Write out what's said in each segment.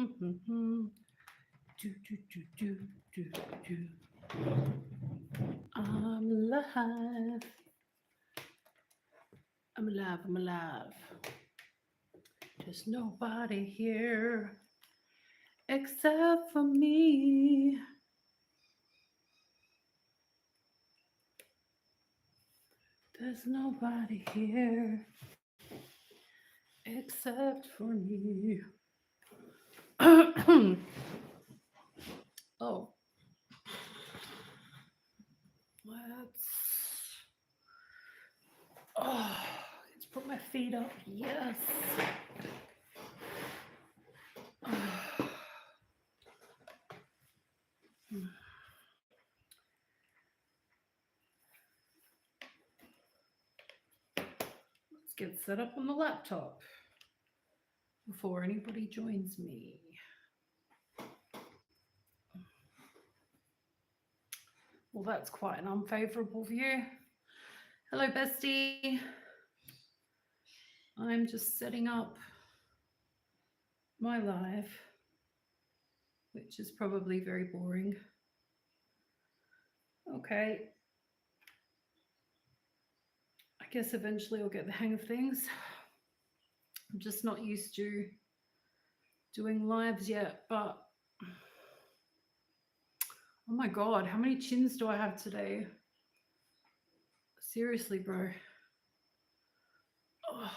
Do, do, do, do, do, do. I'm alive. I'm alive. I'm alive. There's nobody here except for me. There's nobody here except for me. Oh, let's. Oh, let's put my feet up. Yes. Let's get set up on the laptop before anybody joins me. Well, that's quite an unfavorable view. Hello, bestie. I'm just setting up my live, which is probably very boring. Okay. I guess eventually I'll get the hang of things. I'm just not used to doing lives yet, but oh my God, how many chins do I have today? Seriously, bro. Oh,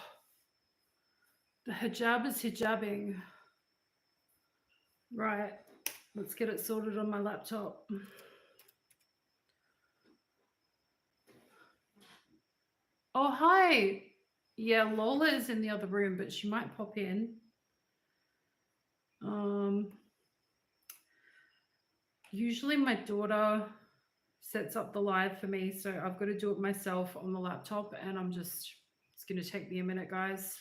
the hijab is hijabbing. Right, let's get it sorted on my laptop. Oh, hi. Yeah, Lola is in the other room, but she might pop in. Usually my daughter sets up the live for me, so I've got to do it myself on the laptop, and it's going to take me a minute, guys.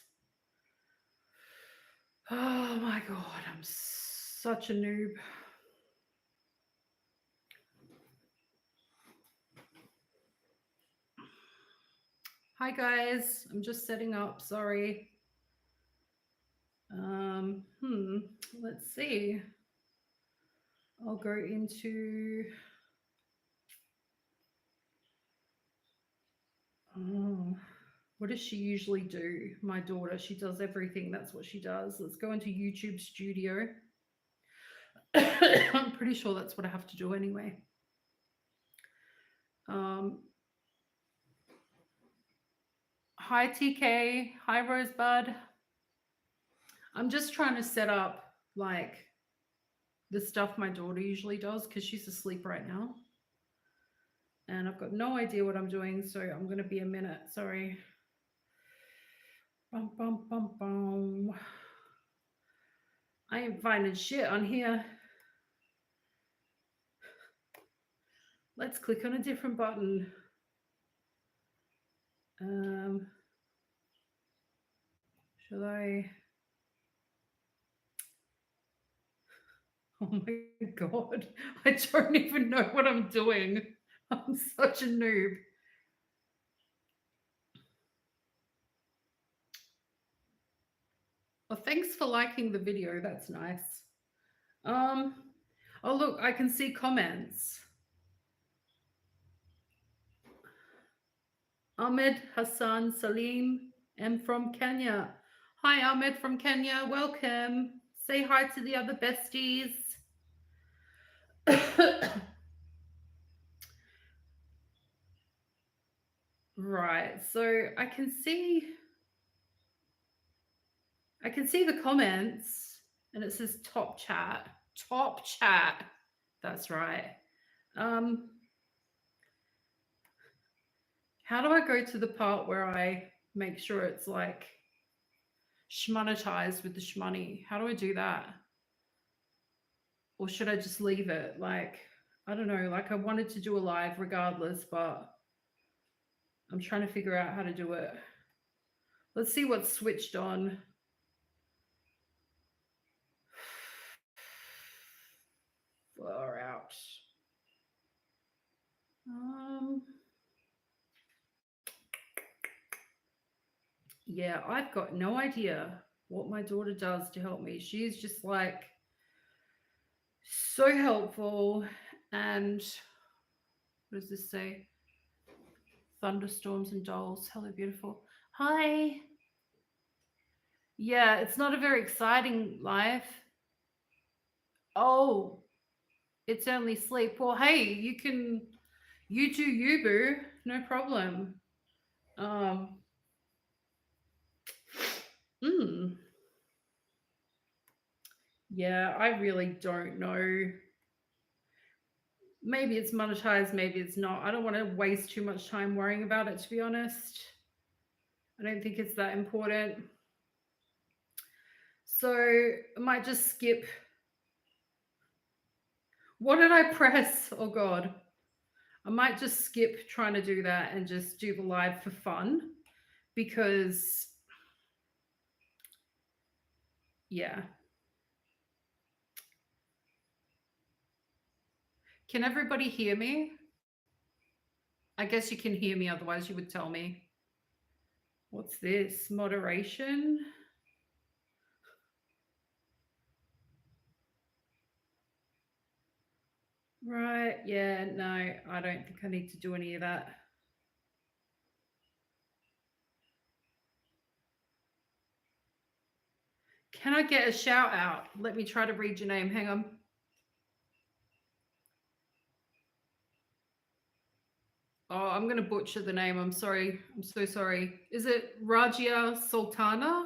Oh my God, I'm such a noob. Hi guys, I'm just setting up, sorry. Let's see. I'll go into what does she usually do? My daughter, she does everything. That's what she does. Let's go into YouTube Studio. I'm pretty sure that's what I have to do anyway. Hi TK, hi Rosebud. I'm just trying to set up like the stuff my daughter usually does because she's asleep right now. And I've got no idea what I'm doing, so I'm going to be a minute. Sorry. Bum, bum, bum, bum. I ain't finding shit on here. Let's click on a different button. Shall I? Oh my God. I don't even know what I'm doing. I'm such a noob. Well, thanks for liking the video. That's nice. Oh, look, I can see comments. Ahmed Hassan Salim, I'm from Kenya. Hi, Ahmed from Kenya. Welcome. Say hi to the other besties. Right. So I can see the comments and it says top chat. Top chat. That's right. How do I go to the part where I make sure it's like shmonetized with the shmoney? How do I do that? Or should I just leave it? Like, I don't know. Like I wanted to do a live regardless, but I'm trying to figure out how to do it. Let's see what's switched on. Far out. Yeah, I've got no idea what my daughter does to help me. She's just like So helpful. And what does this say? Thunderstorms and dolls. Hello, beautiful. Hi. Yeah, it's not a very exciting life. Oh, it's only sleep. Well, hey, you do you, boo. No problem. Um, mm, yeah, I really don't know. Maybe it's monetized, maybe it's not. I don't want to waste too much time worrying about it, to be honest. I don't think it's that important. So I might just skip. What did I press? Oh, God. I might just skip trying to do that and just do the live for fun because, yeah. Can everybody hear me? I guess you can hear me, otherwise, you would tell me. What's this? Moderation? Right. Yeah. No, I don't think I need to do any of that. Can I get a shout out? Let me try to read your name. Hang on. Oh, I'm going to butcher the name. I'm sorry. I'm so sorry. Is it Rajia Sultana?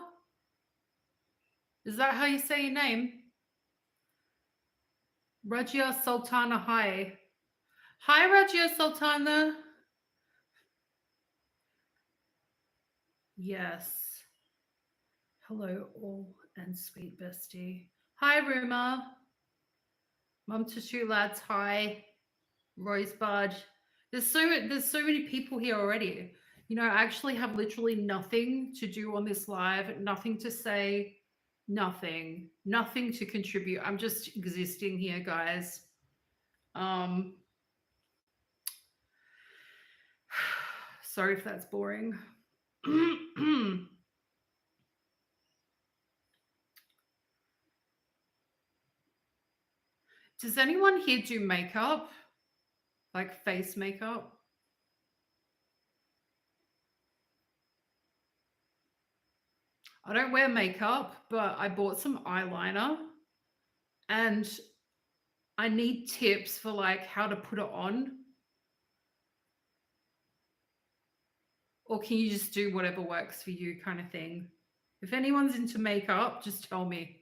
Is that how you say your name? Rajia Sultana. Hi. Hi, Rajia Sultana. Yes. Hello, all and sweet bestie. Hi, Ruma. Mum to two lads. Hi. Rosebud. There's so many people here already. You know, I actually have literally nothing to do on this live, nothing to say, nothing to contribute. I'm just existing here, guys. Um Sorry if that's boring. Does anyone here do makeup? Like face makeup? I don't wear makeup, but I bought some eyeliner and I need tips for like how to put it on. Or can you just do whatever works for you kind of thing? If anyone's into makeup, just tell me.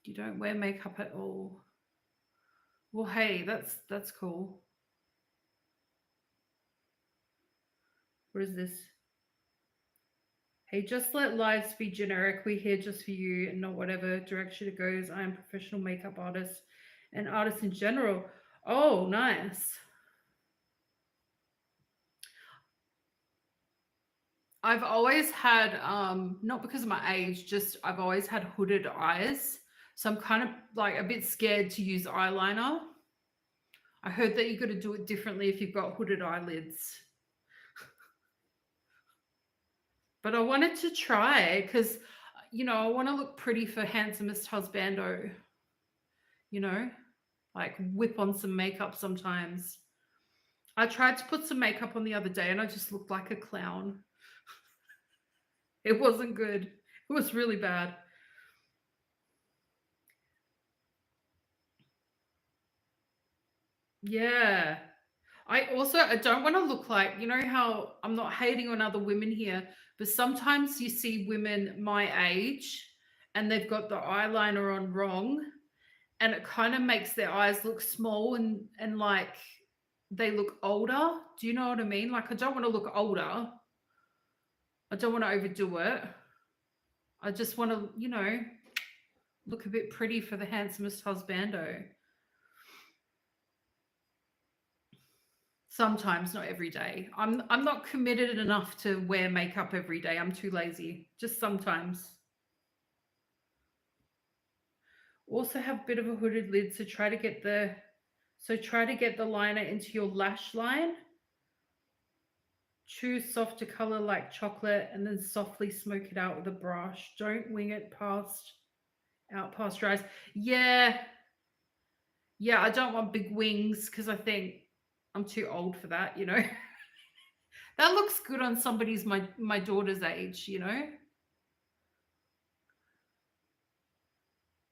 You don't wear makeup at all. Well, hey, that's cool. What is this? Hey, just let lives be generic. We're here just for you and not whatever direction it goes. I am a professional makeup artist and artist in general. Oh, nice. I've always had, not because of my age, just I've always had hooded eyes. So I'm kind of like a bit scared to use eyeliner. I heard that you got to do it differently if you've got hooded eyelids. But I wanted to try because, you know, I want to look pretty for handsomest husbando, you know, like whip on some makeup sometimes. I tried to put some makeup on the other day and I just looked like a clown. It wasn't good. It was really bad. Yeah. I don't want to look like, you know how I'm not hating on other women here, but sometimes you see women my age and they've got the eyeliner on wrong and it kind of makes their eyes look small and like they look older. Do you know what I mean? Like I don't want to look older. I don't want to overdo it. I just want to, you know, look a bit pretty for the handsomest husbando. Sometimes, not every day. I'm not committed enough to wear makeup every day. I'm too lazy. Just sometimes. Also have a bit of a hooded lid, so try to get the liner into your lash line. Choose softer color like chocolate and then softly smoke it out with a brush. Don't wing it past Out pasteurized. Yeah. Yeah, I don't want big wings because I think I'm too old for that, you know. That looks good on somebody's my daughter's age, you know.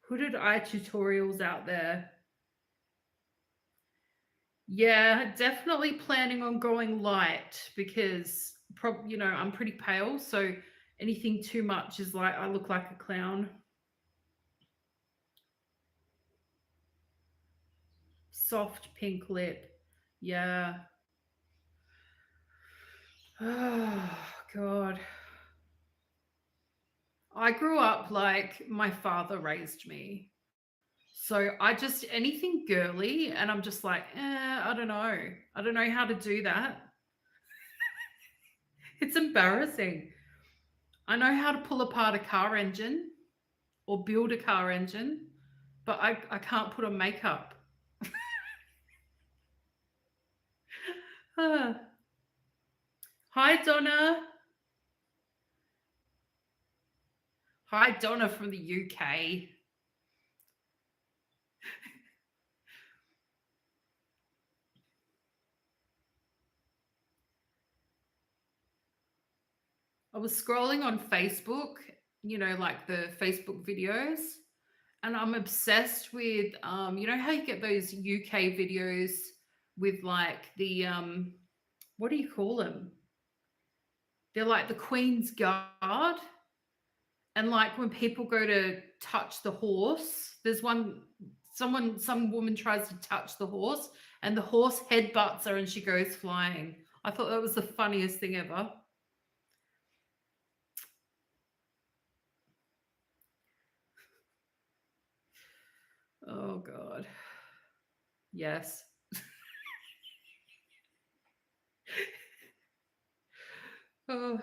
Hooded eye tutorials out there. Yeah, definitely planning on going light because you know, I'm pretty pale, so anything too much is like I look like a clown. Soft pink lip. Yeah. Oh god. I grew up like my father raised me. So I just anything girly and I'm just like, I don't know. I don't know how to do that. It's embarrassing. I know how to pull apart a car engine or build a car engine, but I can't put on makeup. Ah. Hi, Donna. Hi, Donna from the UK. I was scrolling on Facebook, you know, like the Facebook videos, and I'm obsessed with, you know, how you get those UK videos with like the, what do you call them? They're like the Queen's Guard. And like when people go to touch the horse, there's some woman tries to touch the horse and the horse headbutts her and she goes flying. I thought that was the funniest thing ever. Oh god. Yes. Oh.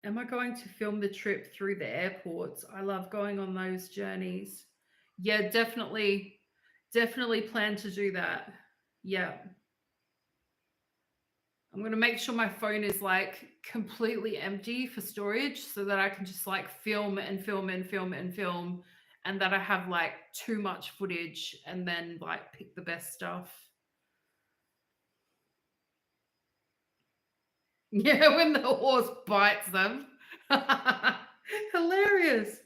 Am I going to film the trip through the airports? I love going on those journeys. Yeah, definitely. Definitely plan to do that. Yeah. I'm going to make sure my phone is like completely empty for storage so that I can just like film and film and film and film and that I have like too much footage and then like pick the best stuff. Yeah, when the horse bites them. Hilarious.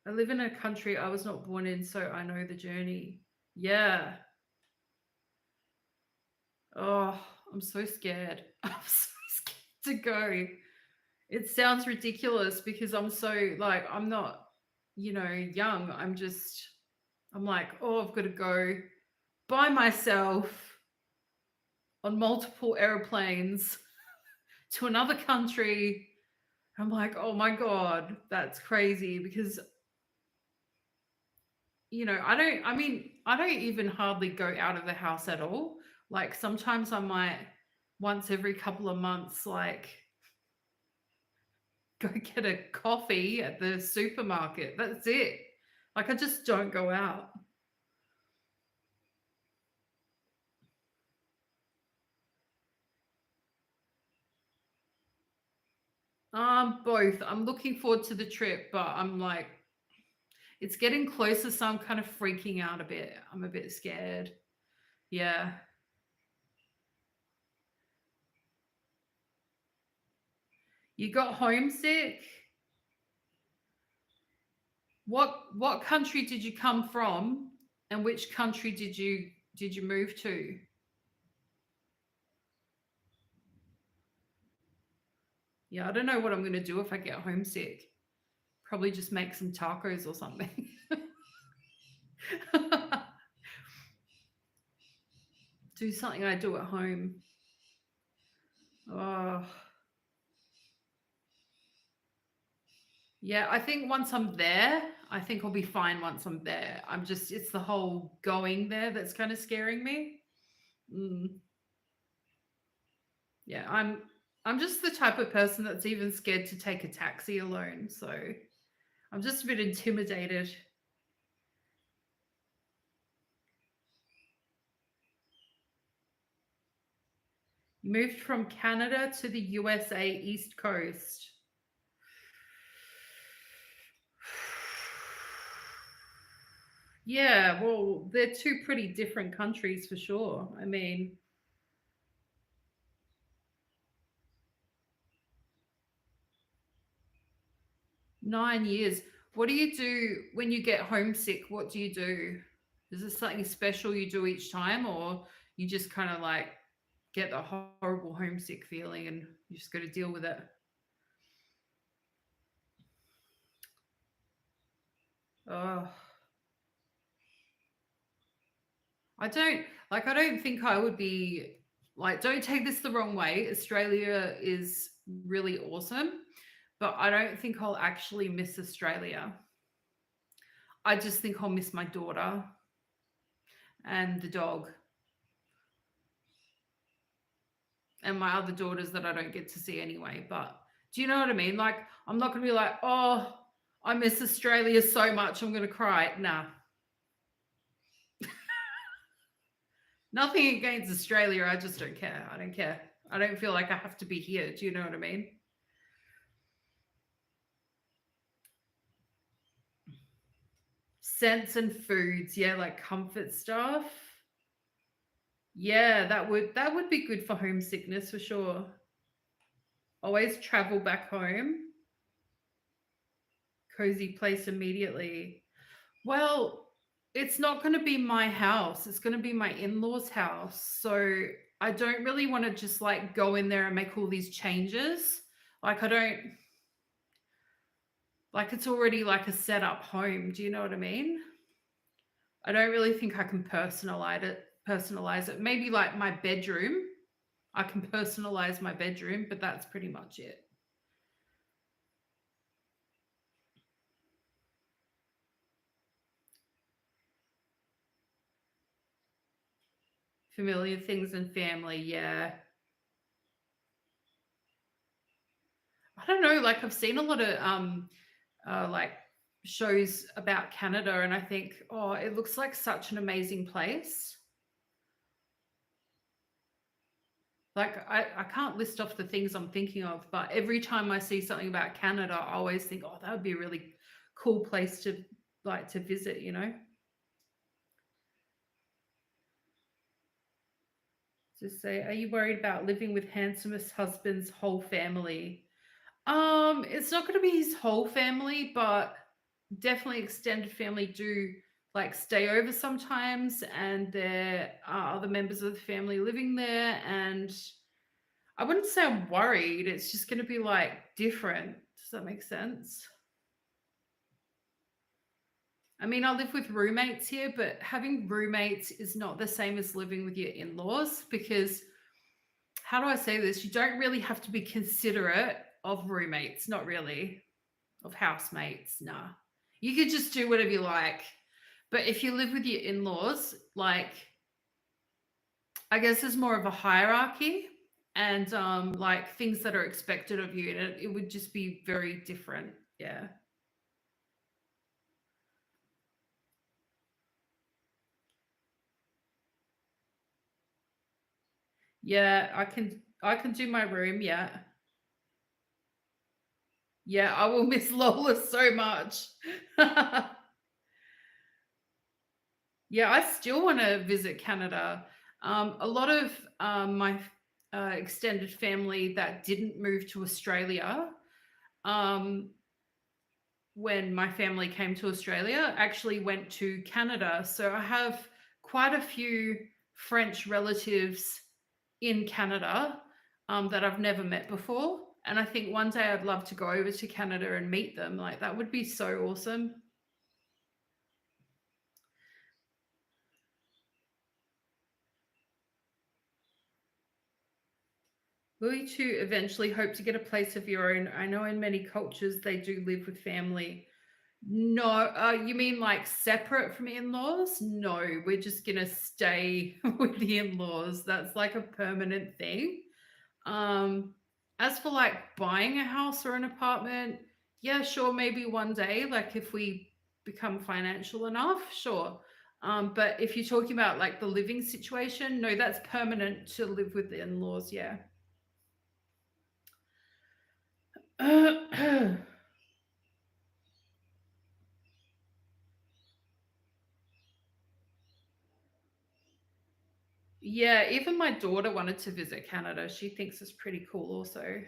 I live in a country I was not born in, so I know the journey. Yeah. Oh, I'm so scared. I'm so scared to go. It sounds ridiculous because I'm so like I'm not, you know, young. I'm like, oh, I've got to go by myself on multiple airplanes to another country. I'm like, oh my god, that's crazy because you know, I don't even hardly go out of the house at all. Like sometimes I might once every couple of months like go get a coffee at the supermarket. That's it. Like I just don't go out. Both. I'm looking forward to the trip, but I'm like, it's getting closer, so I'm kind of freaking out a bit. I'm a bit scared. Yeah. You got homesick? What country did you come from? And which country did you move to? Yeah, I don't know what I'm gonna do if I get homesick. Probably just make some tacos or something. Do something I do at home. Oh, yeah. I think once I'm there, I think I'll be fine once I'm there. It's the whole going there that's kind of scaring me. Mm, yeah, I'm just the type of person that's even scared to take a taxi alone. So I'm just a bit intimidated. You moved from Canada to the USA East Coast. Yeah, well, they're two pretty different countries for sure. I mean, 9 years. What do you do when you get homesick? What do you do? Is there something special you do each time, or you just kind of like get the horrible homesick feeling and you just got to deal with it? Oh, I don't think I would be like, don't take this the wrong way. Australia is really awesome, but I don't think I'll actually miss Australia. I just think I'll miss my daughter and the dog and my other daughters that I don't get to see anyway. But do you know what I mean? Like, I'm not going to be like, oh, I miss Australia so much, I'm going to cry. Nah, nothing against Australia. I just don't care. I don't care. I don't feel like I have to be here. Do you know what I mean? Scents and foods, yeah, like comfort stuff. Yeah, that would be good for homesickness for sure. Always travel back home. Cozy place immediately. Well, it's not going to be my house. It's going to be my in-laws' house. So I don't really want to just like go in there and make all these changes. Like I don't like it's already like a set up home. Do you know what I mean? I don't really think I can personalize it. Maybe like my bedroom. I can personalize my bedroom, but that's pretty much it. Familiar things and family, yeah. I don't know, like I've seen a lot of like shows about Canada and I think, oh, it looks like such an amazing place. Like I can't list off the things I'm thinking of, but every time I see something about Canada, I always think, oh, that would be a really cool place to like to visit, you know? Just say, are you worried about living with handsomest husband's whole family? It's not gonna be his whole family, but definitely extended family do like stay over sometimes and there are other members of the family living there and I wouldn't say I'm worried, it's just going to be like different. Does that make sense? I mean, I live with roommates here, but having roommates is not the same as living with your in-laws because how do I say this? You don't really have to be considerate of roommates, not really, of housemates. Nah. You could just do whatever you like. But if you live with your in-laws, like I guess there's more of a hierarchy and like things that are expected of you, and it would just be very different. Yeah. Yeah, I can do my room, yeah. Yeah, I will miss Lola so much. Yeah, I still want to visit Canada. A lot of my extended family that didn't move to Australia, um, when my family came to Australia, actually went to Canada. So I have quite a few French relatives in Canada that I've never met before. And I think one day I'd love to go over to Canada and meet them. Like, that would be so awesome. Will you two eventually hope to get a place of your own? I know in many cultures they do live with family. No, you mean like separate from in-laws? No, we're just gonna stay with the in-laws. That's like a permanent thing. Um, as for like buying a house or an apartment, yeah, sure, maybe one day, like if we become financial enough, sure. But if you're talking about like the living situation, no, that's permanent to live with the in-laws. Yeah. Yeah, even my daughter wanted to visit Canada. She thinks it's pretty cool also.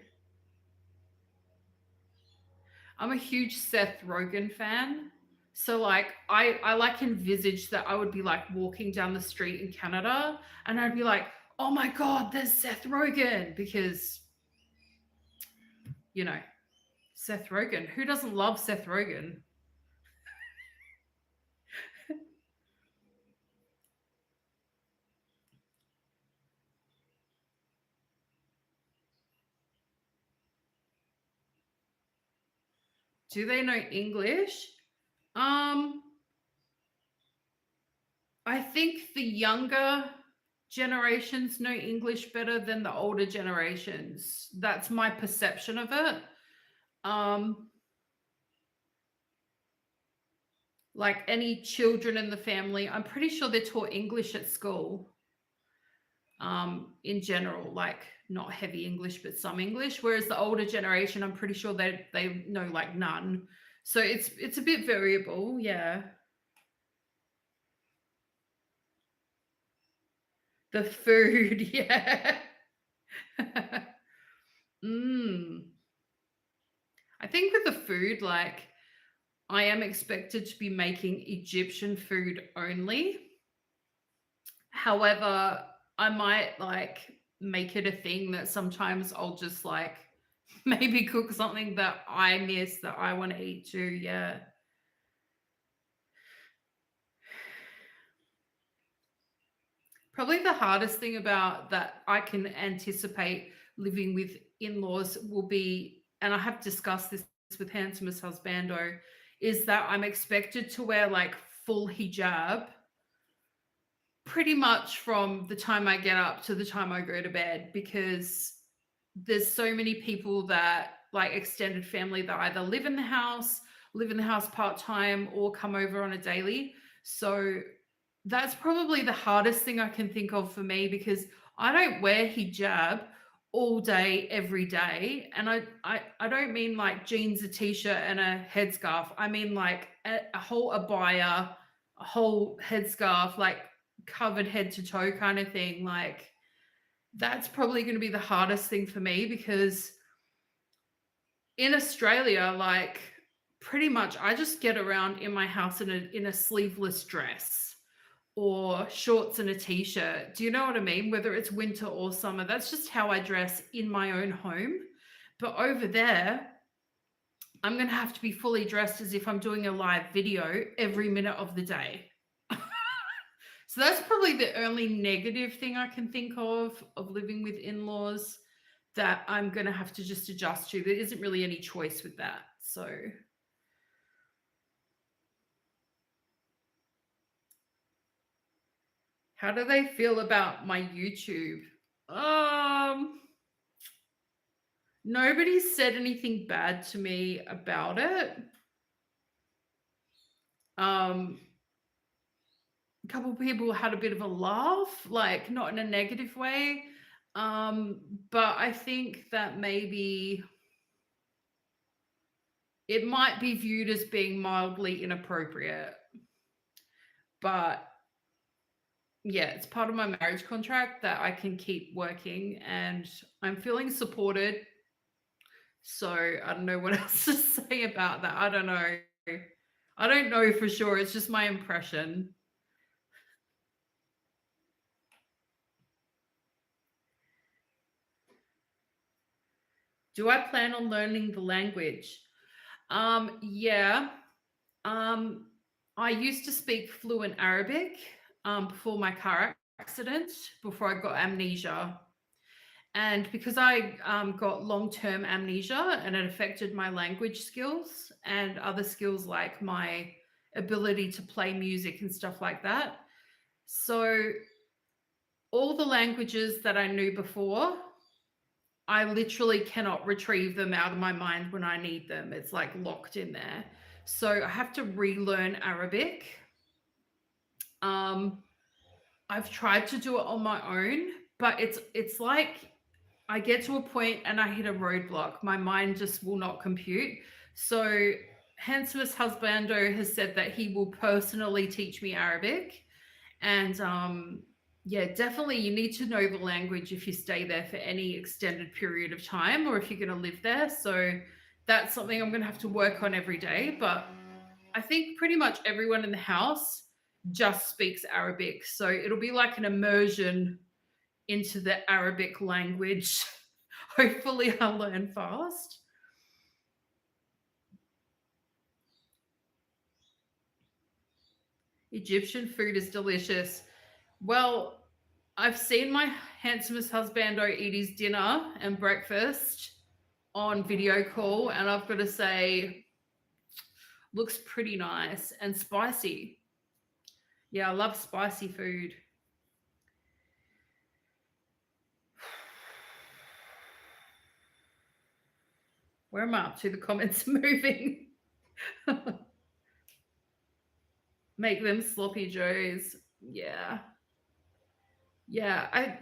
I'm a huge Seth Rogen fan. So like I like envisage that I would be like walking down the street in Canada and I'd be like, "Oh my god, there's Seth Rogen," because you know, Seth Rogen. Who doesn't love Seth Rogen? Do they know English? Um I think the younger generations know English better than the older generations. That's my perception of it. Um, like any children in the family, I'm pretty sure they're taught English at school. In general, like not heavy English, but some English. Whereas the older generation, I'm pretty sure they know like none. So it's a bit variable, yeah. The food, yeah. mm. I think with the food, like I am expected to be making Egyptian food only. However, I might like make it a thing that sometimes I'll just like maybe cook something that I miss that I want to eat too. Yeah. Probably the hardest thing about that I can anticipate living with in laws will be, and I have discussed this with Handsomer's husbando, is that I'm expected to wear like full hijab pretty much from the time I get up to the time I go to bed because there's so many people that like extended family that either live in the house part time, or come over on a daily. So that's probably the hardest thing I can think of for me because I don't wear hijab all day, every day. And I don't mean like jeans, a t-shirt, and a headscarf. I mean like a whole abaya, a whole headscarf, like covered head to toe kind of thing. Like that's probably going to be the hardest thing for me because in Australia, like pretty much I just get around in my house in a sleeveless dress or shorts and a t-shirt. Do you know what I mean? Whether it's winter or summer, that's just how I dress in my own home. But over there, I'm going to have to be fully dressed as if I'm doing a live video every minute of the day. So that's probably the only negative thing I can think of living with in-laws that I'm going to have to just adjust to. There isn't really any choice with that. So how do they feel about my YouTube? Um Nobody said anything bad to me about it. Um a couple of people had a bit of a laugh, like not in a negative way. But I think that maybe it might be viewed as being mildly inappropriate. But yeah, it's part of my marriage contract that I can keep working and I'm feeling supported. So I don't know what else to say about that. I don't know. I don't know for sure. It's just my impression. Do I plan on learning the language? Yeah. Um, I used to speak fluent Arabic before my car accident, before I got amnesia. And because I got long term amnesia and it affected my language skills and other skills like my ability to play music and stuff like that. So, all the languages that I knew before, I literally cannot retrieve them out of my mind when I need them. It's like locked in there. So, I have to relearn Arabic. I've tried to do it on my own, but it's like I get to a point and I hit a roadblock. My mind just will not compute. So Handsomest Husbando has said that he will personally teach me Arabic. And yeah, definitely you need to know the language if you stay there for any extended period of time or if you're going to live there. So that's something I'm going to have to work on every day. But I think pretty much everyone in the house just speaks Arabic. So it'll be like an immersion into the Arabic language. Hopefully, I'll learn fast. Egyptian food is delicious. Well, I've seen my handsomest husbando eat his dinner and breakfast on video call, and I've got to say, looks pretty nice and spicy. Yeah, I love spicy food. Where am I up to? The comments are moving. Make them sloppy joes. Yeah. Yeah, I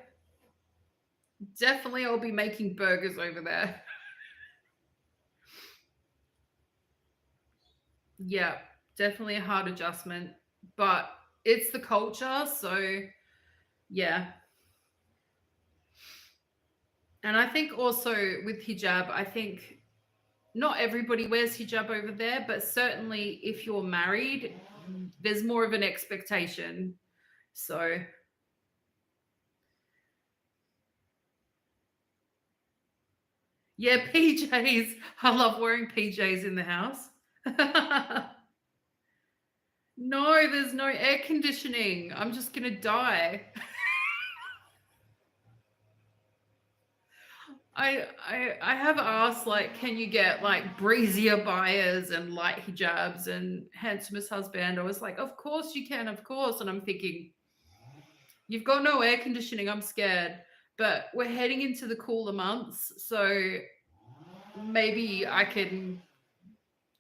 definitely I'll be making burgers over there. Yeah, definitely a hard adjustment, but it's the culture, so yeah. And I think also with hijab, I think not everybody wears hijab over there, but certainly if you're married, there's more of an expectation. So, yeah, PJs. I love wearing PJs in the house. No, there's no air conditioning. I'm just going to die. I have asked like, can you get like breezier buyers and light hijabs and handsomest husband? I was like, of course you can, of course. And I'm thinking, you've got no air conditioning. I'm scared. But we're heading into the cooler months, so maybe I can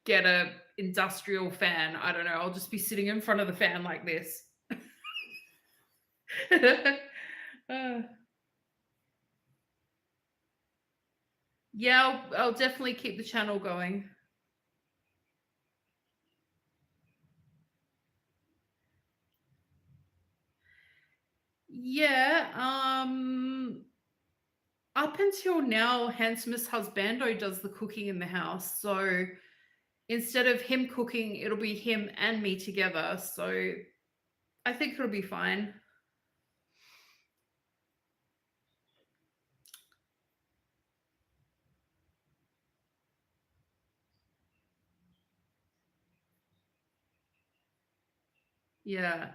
get a industrial fan. I don't know. I'll just be sitting in front of the fan like this. Uh, yeah, I'll definitely keep the channel going. Yeah, up until now, handsomest husbando does the cooking in the house. So instead of him cooking, it'll be him and me together. So I think it'll be fine. Yeah.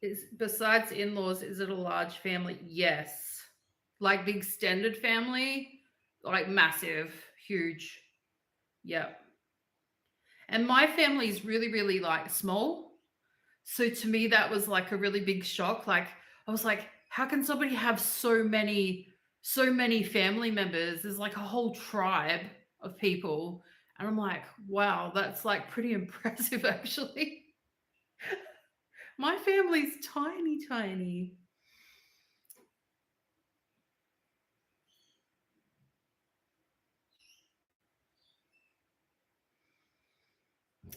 Is besides in-laws, is it a large family? Yes. Like the extended family, like massive, huge. Yep. And my family is really, really like small. So to me, that was like a really big shock. Like I was like, how can somebody have so many family members? There's like a whole tribe of people. And I'm like, wow, that's like pretty impressive actually. My family's tiny, tiny.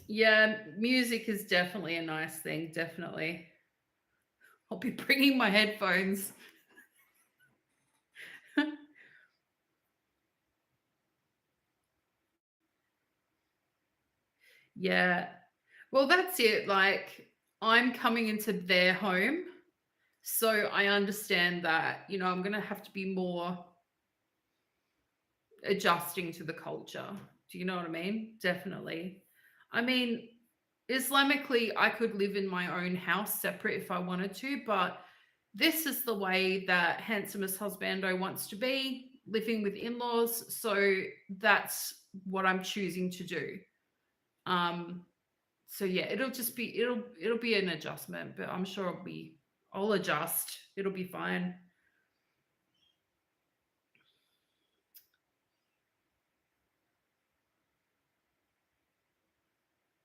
Yeah, music is definitely a nice thing, definitely. I'll be bringing my headphones. Yeah. Well, that's it. Like, I'm coming into their home. So I understand that, I'm going to have to be more adjusting to the culture. Do you know what I mean? Definitely. I mean, Islamically, I could live in my own house separate if I wanted to, but this is the way that handsomest husbando wants to be, living with in-laws. So that's what I'm choosing to do. Um, so yeah, it'll be an adjustment, but I'm sure I'll adjust. It'll be fine.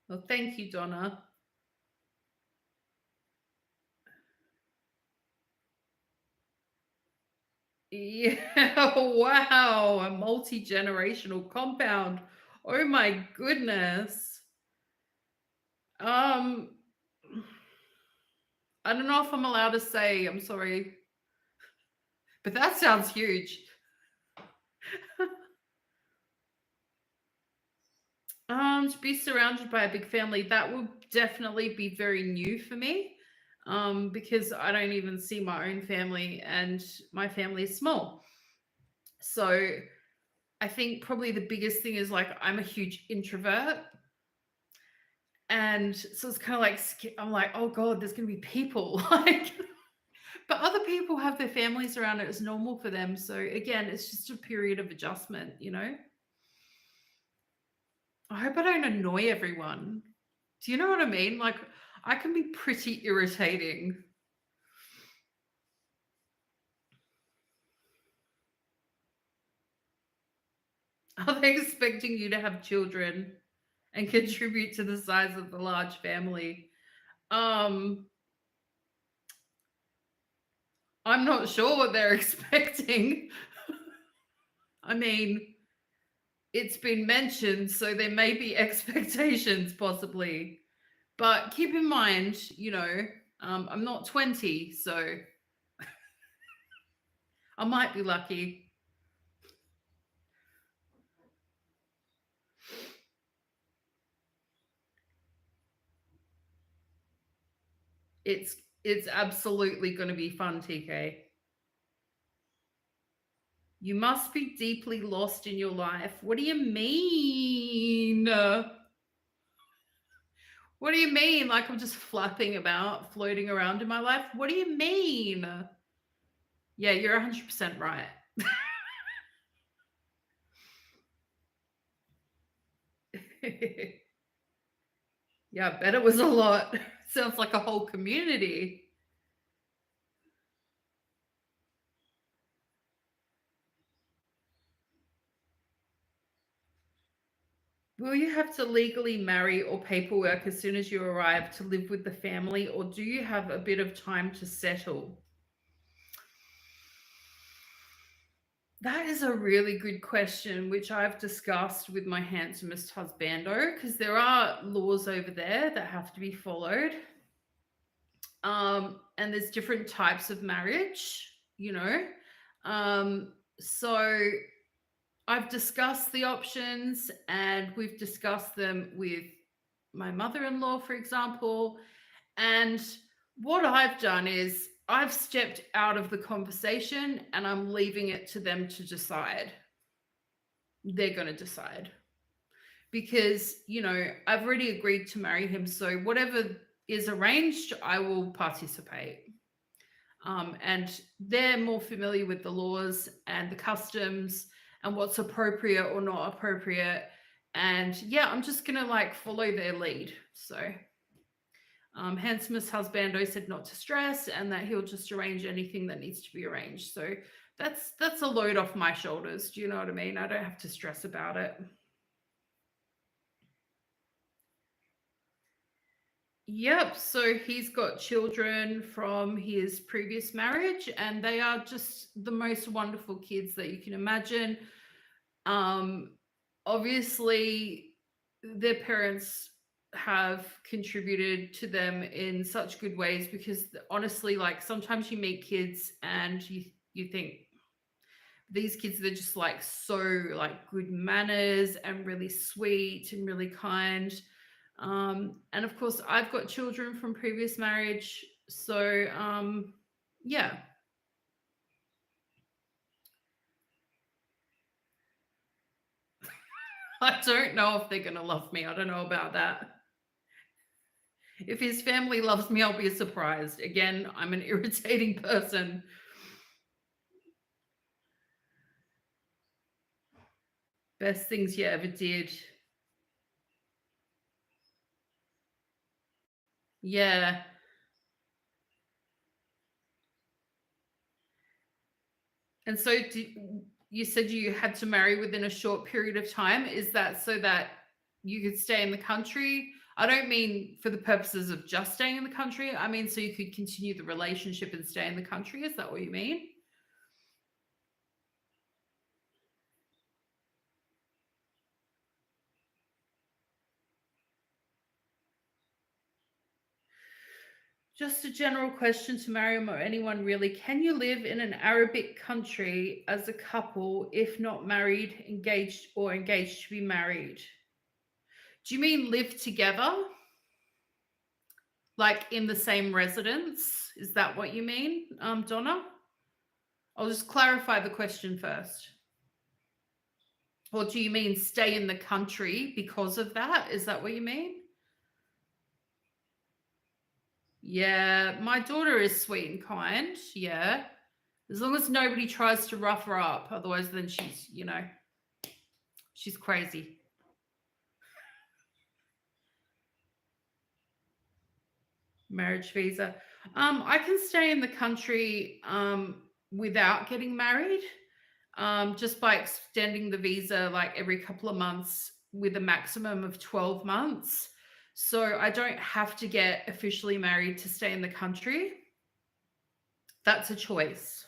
Well, thank you, Donna. Yeah, wow, a multi-generational compound. Oh my goodness. Um, I don't know if I'm allowed to say, I'm sorry, but that sounds huge. To be surrounded by a big family, that would definitely be very new for me. Because I don't even see my own family and my family is small. So I think probably the biggest thing is like I'm a huge introvert. And so it's kind of like I'm like, oh God, there's gonna be people. Like, but other people have their families around it. It's normal for them. So again, it's just a period of adjustment, you know? I hope I don't annoy everyone. Do you know what I mean? Like, I can be pretty irritating. Are they expecting you to have children and contribute to the size of the large family? Um, I'm not sure what they're expecting. I mean, it's been mentioned, so there may be expectations possibly. But keep in mind, you know, I'm not 20, so I might be lucky. It's it's absolutely going to be fun, TK. You must be deeply lost in your life. What do you mean? What do you mean? Like I'm just flapping about, floating around in my life? What do you mean? Yeah, you're 100% right. Yeah, I bet it was a lot. Sounds like a whole community. Will you have to legally marry or paperwork as soon as you arrive to live with the family, or do you have a bit of time to settle? That is a really good question, which I've discussed with my handsomest husbando, because there are laws over there that have to be followed. And there's different types of marriage, you know. So I've discussed the options and we've discussed them with my mother in law, for example. And what I've done is I've stepped out of the conversation and I'm leaving it to them to decide. They're going to decide because, you know, I've already agreed to marry him. So whatever is arranged, I will participate. And they're more familiar with the laws and the customs and what's appropriate or not appropriate. And yeah, I'm just going to like follow their lead. So handsomest husbando said not to stress and that he'll just arrange anything that needs to be arranged. So that's a load off my shoulders. Do you know what I mean? I don't have to stress about it. Yep. So he's got children from his previous marriage, and they are just the most wonderful kids that you can imagine. Um, Obviously, their parents have contributed to them in such good ways because honestly, like sometimes you meet kids and you think these kids they're just like so like good manners and really sweet and really kind. And of course, I've got children from previous marriage, so yeah. I don't know if they're gonna love me. I don't know about that. If his family loves me, I'll be surprised. Again, I'm an irritating person. Best things you ever did. Yeah. And so you said you had to marry within a short period of time. Is that so that you could stay in the country? I don't mean for the purposes of just staying in the country. I mean so you could continue the relationship and stay in the country. Is that what you mean? Just a general question to Maryam or anyone really. Can you live in an Arabic country as a couple if not married, engaged, or engaged to be married? Do you mean live together? Like in the same residence? Is that what you mean, Donna? I'll just clarify the question first. Or do you mean stay in the country because of that? Is that what you mean? Yeah, my daughter is sweet and kind. Yeah. As long as nobody tries to rough her up. Otherwise, then she's, she's crazy. Marriage visa. I can stay in the country without getting married, just by extending the visa like every couple of months with a maximum of 12 months. So I don't have to get officially married to stay in the country. That's a choice.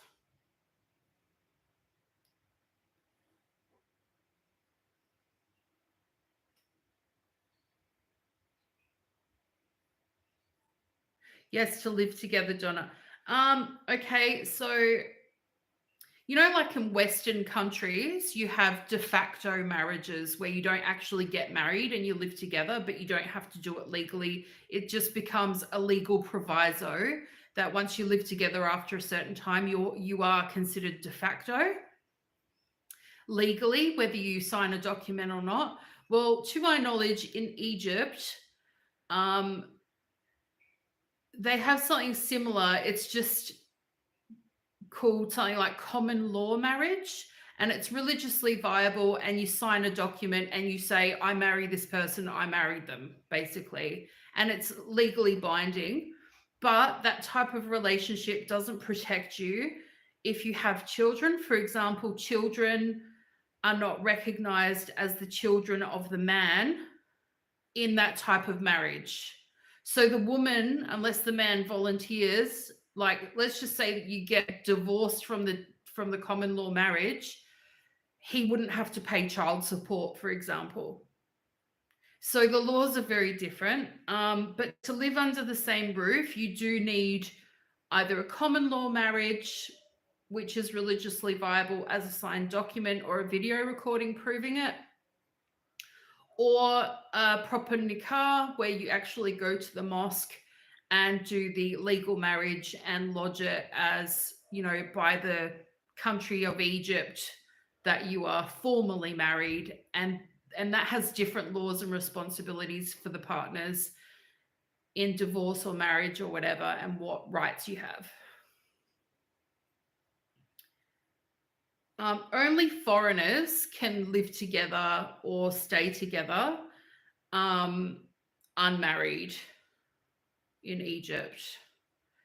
Yes, to live together, Donna. Okay, so like in Western countries, you have de facto marriages where you don't actually get married and you live together, but you don't have to do it legally. It just becomes a legal proviso that once you live together after a certain time, you are considered de facto legally, whether you sign a document or not. Well, to my knowledge, in Egypt, they have something similar. It's just called something like common law marriage, and it's religiously viable, and you sign a document and you say, I marry this person, I married them, basically, and it's legally binding. But that type of relationship doesn't protect you if you have children. For example, children are not recognized as the children of the man in that type of marriage. So the woman, unless the man volunteers, like let's just say that you get divorced from the common law marriage, he wouldn't have to pay child support, for example. So the laws are very different. But to live under the same roof, you do need either a common law marriage, which is religiously viable as a signed document, or a video recording proving it, or a proper nikah, where you actually go to the mosque and do the legal marriage and lodge it as, by the country of Egypt, that you are formally married, and that has different laws and responsibilities for the partners in divorce or marriage or whatever, and what rights you have. Only foreigners can live together or stay together unmarried in Egypt.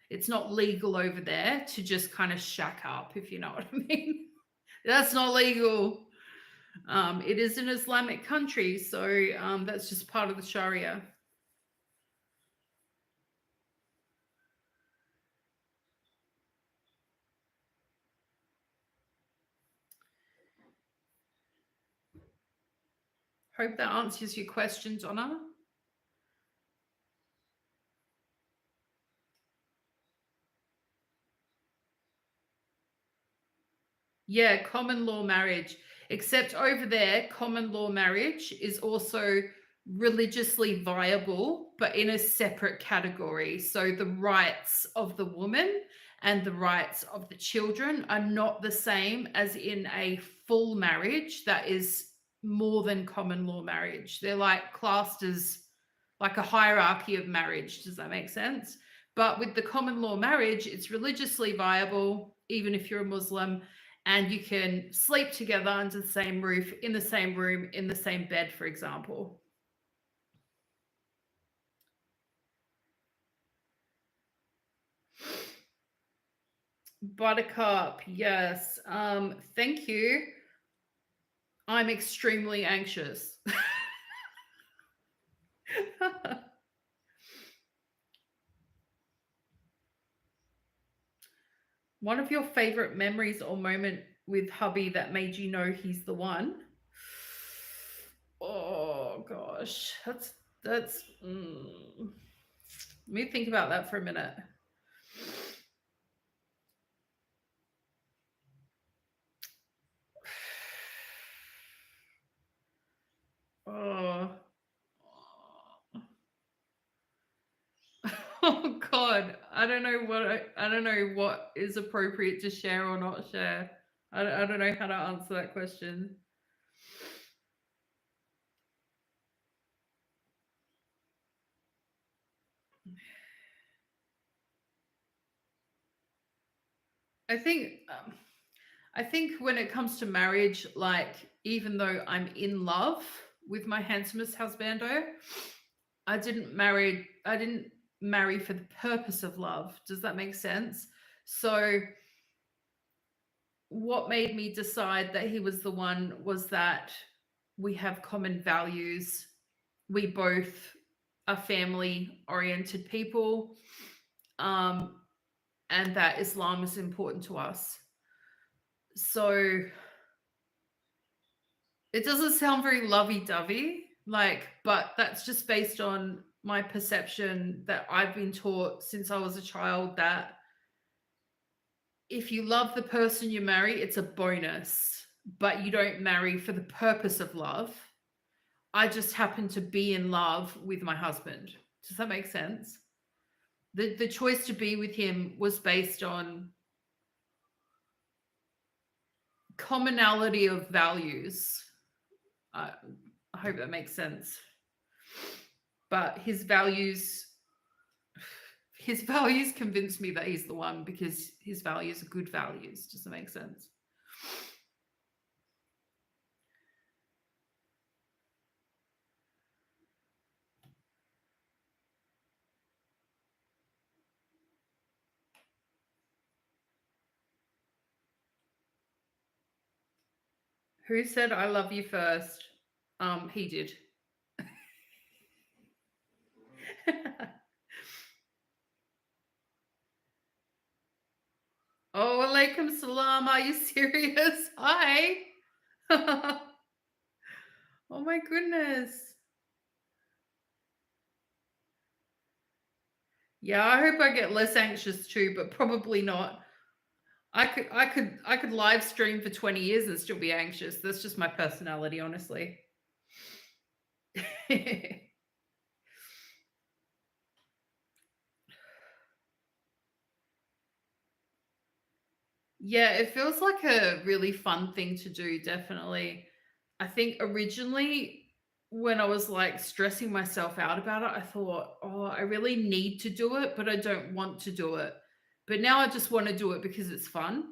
It's not legal over there to just kind of shack up, if you know what I mean. That's not legal. It is an Islamic country, so that's just part of the Sharia. Hope that answers your question, Donna. Yeah, common law marriage. Except over there, common law marriage is also religiously viable, but in a separate category. So the rights of the woman and the rights of the children are not the same as in a full marriage that is more than common law marriage. They're like classed as like a hierarchy of marriage. Does that make sense? But with the common law marriage, it's religiously viable, even if you're a Muslim, and you can sleep together under the same roof, in the same room, in the same bed, for example. Buttercup, yes. Thank you. I'm extremely anxious. One of your favorite memories or moment with hubby that made you know he's the one? Oh gosh, that's Let me think about that for a minute. Oh. Oh God, I don't know what I don't know what is appropriate to share or not share. I don't know how to answer that question. I think I think when it comes to marriage, like even though I'm in love with my handsomest husbando, I didn't marry for the purpose of love. Does that make sense? So what made me decide that he was the one was that we have common values. We both are family oriented people. Um, and that Islam is important to us. So it doesn't sound very lovey-dovey, like, but that's just based on my perception that I've been taught since I was a child that if you love the person you marry, it's a bonus, but you don't marry for the purpose of love. I just happen to be in love with my husband. Does that make sense? The choice to be with him was based on commonality of values. I hope that makes sense. But his values convinced me that he's the one because his values are good values. Does that make sense? Who said I love you first? He did. Oh, alaikum salam. Are you serious? Hi. Oh my goodness. Yeah, I hope I get less anxious too, but probably not. I could live stream for 20 years and still be anxious. That's just my personality, honestly. Yeah, it feels like a really fun thing to do, definitely. I think originally when I was like stressing myself out about it, I thought, oh, I really need to do it, but I don't want to do it. But now I just want to do it because it's fun.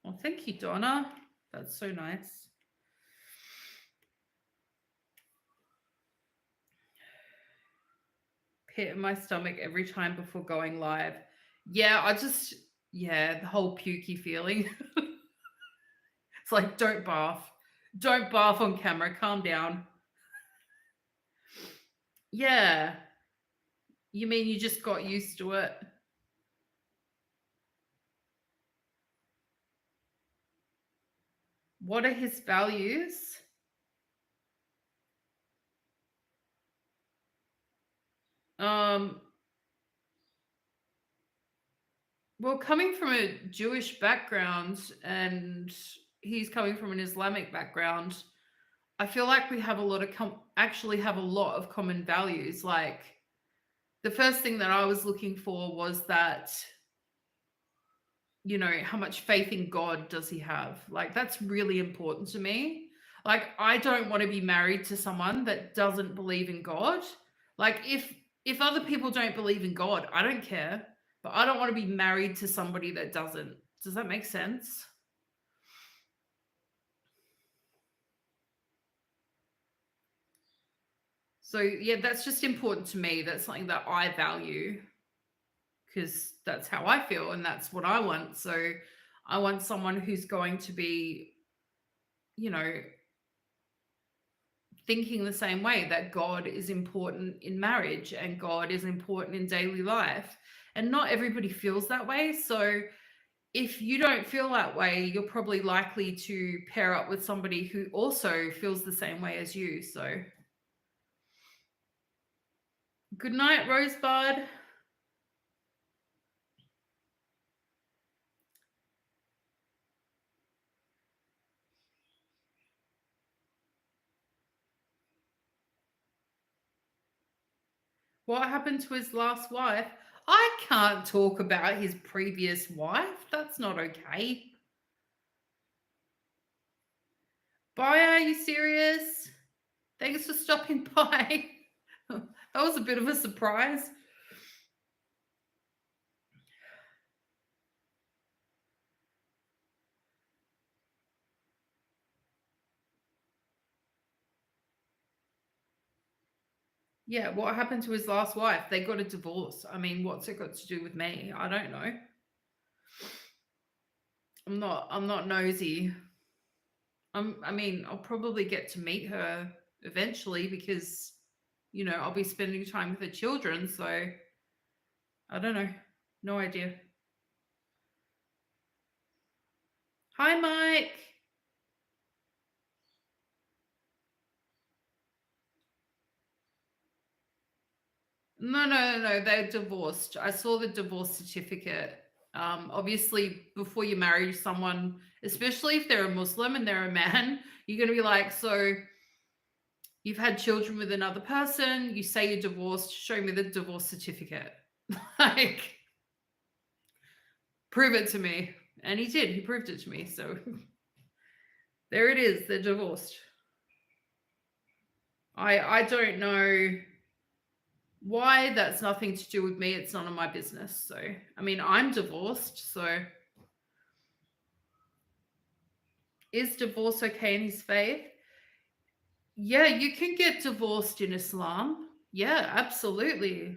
Well, thank you, Donna. That's so nice. Pit in my stomach every time before going live. Yeah, yeah, the whole pukey feeling. It's like, don't bath. Don't bath on camera. Calm down. Yeah. You mean you just got used to it? What are his values? Um, well, coming from a Jewish background and he's coming from an Islamic background, I feel like we have a lot of actually have a lot of common values. Like the first thing that I was looking for was that, you know, how much faith in God does he have? Like that's really important to me. Like I don't want to be married to someone that doesn't believe in God. Like if other people don't believe in God, I don't care, but I don't want to be married to somebody that doesn't. Does that make sense? So yeah, that's just important to me. That's something that I value because that's how I feel and that's what I want. So I want someone who's going to be, you know, thinking the same way, that God is important in marriage and God is important in daily life. And not everybody feels that way. So if you don't feel that way, you're probably likely to pair up with somebody who also feels the same way as you. So good night, Rosebud. What happened to his last wife? I can't talk about his previous wife. That's not okay. Bye, are you serious? Thanks for stopping by. That was a bit of a surprise. Yeah, what happened to his last wife? They got a divorce. I mean, what's it got to do with me? I don't know. I'm not nosy. I mean, I'll probably get to meet her eventually because, you know, I'll be spending time with her children. So I don't know. No idea. Hi, Mike. No. They're divorced. I saw the divorce certificate. Obviously, before you marry someone, especially if they're a Muslim and they're a man, you're going to be like, so you've had children with another person, you say you're divorced, show me the divorce certificate. Like, prove it to me. And he did. He proved it to me. So there it is. They're divorced. I don't know why. That's nothing to do with me. It's none of my business. So, I mean, I'm divorced. So, is divorce okay in his faith? Yeah, you can get divorced in Islam. Yeah, absolutely.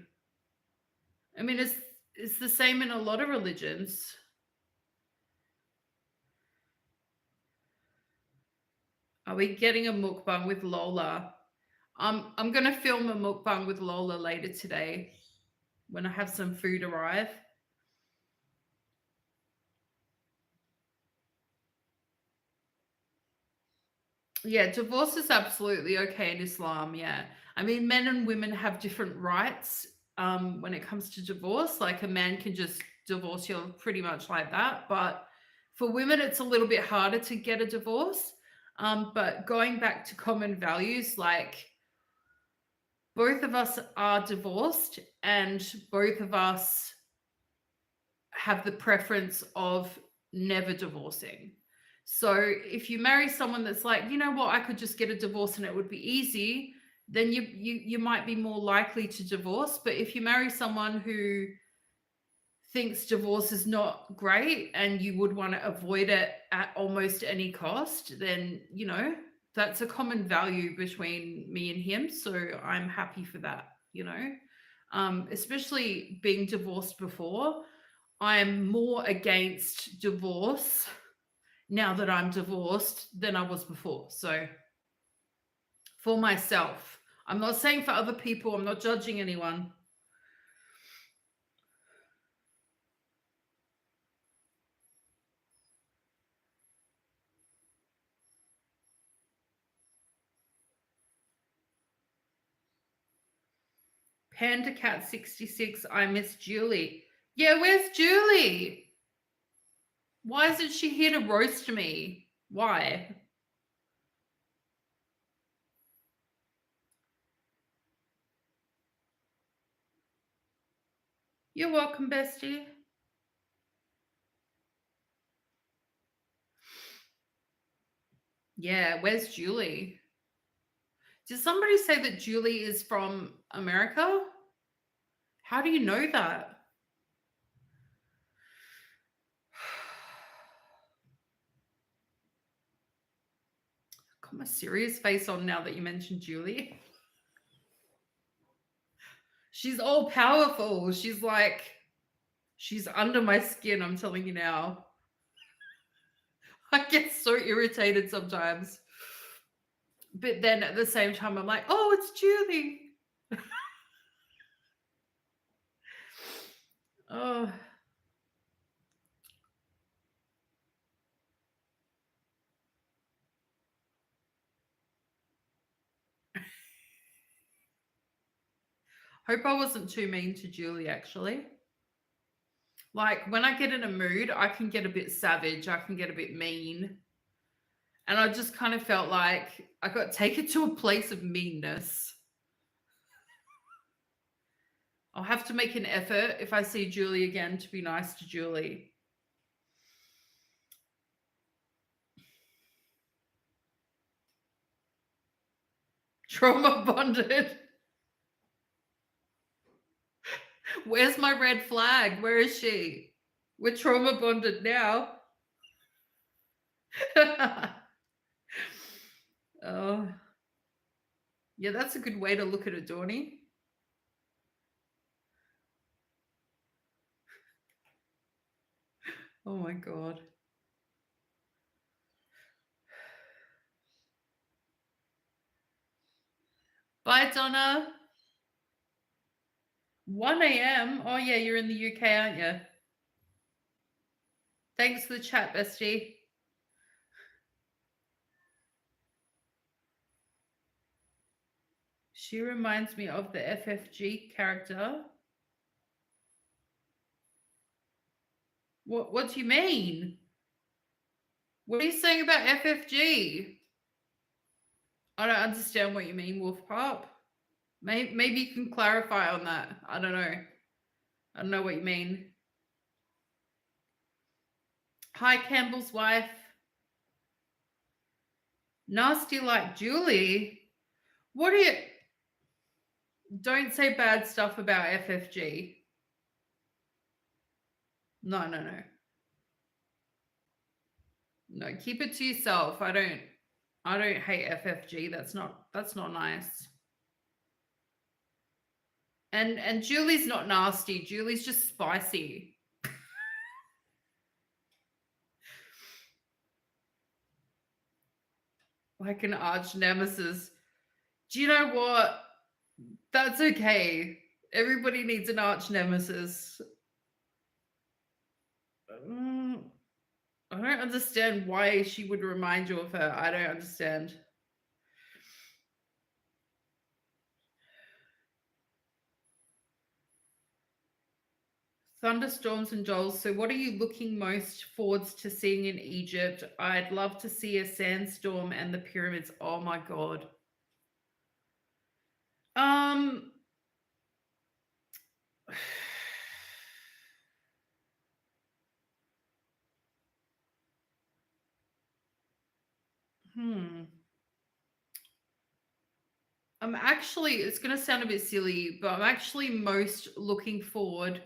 I mean, it's the same in a lot of religions. Are we getting a mukbang with Lola? I'm gonna film a mukbang with Lola later today when I have some food arrive. Yeah, divorce is absolutely okay in Islam. Yeah, I mean, men and women have different rights when it comes to divorce. Like a man can just divorce you pretty much like that, but for women, it's a little bit harder to get a divorce. But going back to common values, like both of us are divorced, and both of us have the preference of never divorcing. So if you marry someone that's like, you know what, I could just get a divorce and it would be easy, then you might be more likely to divorce. But if you marry someone who thinks divorce is not great and you would want to avoid it at almost any cost, then you know that's a common value between me and him. So I'm happy for that, you know. Especially being divorced before, I'm more against divorce now that I'm divorced than I was before. So for myself, I'm not saying for other people, I'm not judging anyone. Panda Cat 66, I miss Julie. Yeah, where's Julie? Why isn't she here to roast me? Why? You're welcome, bestie. Yeah, where's Julie? Did somebody say that Julie is from America? How do you know that? Got my serious face on now that you mentioned Julie. She's all powerful. She's like, she's under my skin, I'm telling you now. I get so irritated sometimes. But then at the same time, I'm like, oh, it's Julie. Oh, hope I wasn't too mean to Julie, actually. Like, when I get in a mood, I can get a bit savage, I can get a bit mean. And I just kind of felt like I got taken to a place of meanness. I'll have to make an effort if I see Julie again to be nice to Julie. Trauma bonded. Where's my red flag? Where is she? We're trauma bonded now. Oh, yeah, that's a good way to look at it, Dawny. Oh my God. Bye, Donna. 1 a.m. Oh, yeah, you're in the UK, aren't you? Thanks for the chat, bestie. She reminds me of the FFG character. What do you mean? What are you saying about FFG? I don't understand what you mean, Wolf Pop. Maybe you can clarify on that. I don't know. I don't know what you mean. Hi, Campbell's wife. Nasty like Julie. What do you... Don't say bad stuff about FFG. No. No, keep it to yourself. I don't hate FFG. That's not nice. And Julie's not nasty. Julie's just spicy. Like an arch nemesis. Do you know what? That's okay. Everybody needs an arch nemesis. I don't understand why she would remind you of her. I don't understand. Thunderstorms and Joel. So what are you looking most forwards to seeing in Egypt? I'd love to see a sandstorm and the pyramids. Oh my God. I'm actually, it's going to sound a bit silly, but I'm actually most looking forward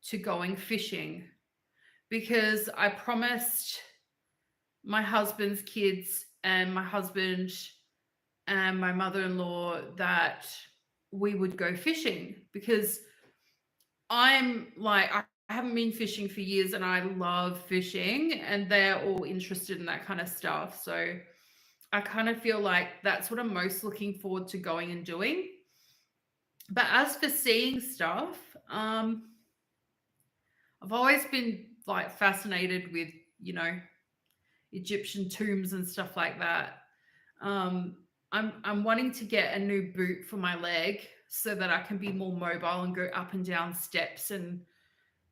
to going fishing because I promised my husband's kids and my husband and my mother-in-law that we would go fishing because I'm like, I haven't been fishing for years and I love fishing and they're all interested in that kind of stuff. So I kind of feel like that's what I'm most looking forward to going and doing. But as for seeing stuff, I've always been like fascinated with, Egyptian tombs and stuff like that. I'm wanting to get a new boot for my leg so that I can be more mobile and go up and down steps and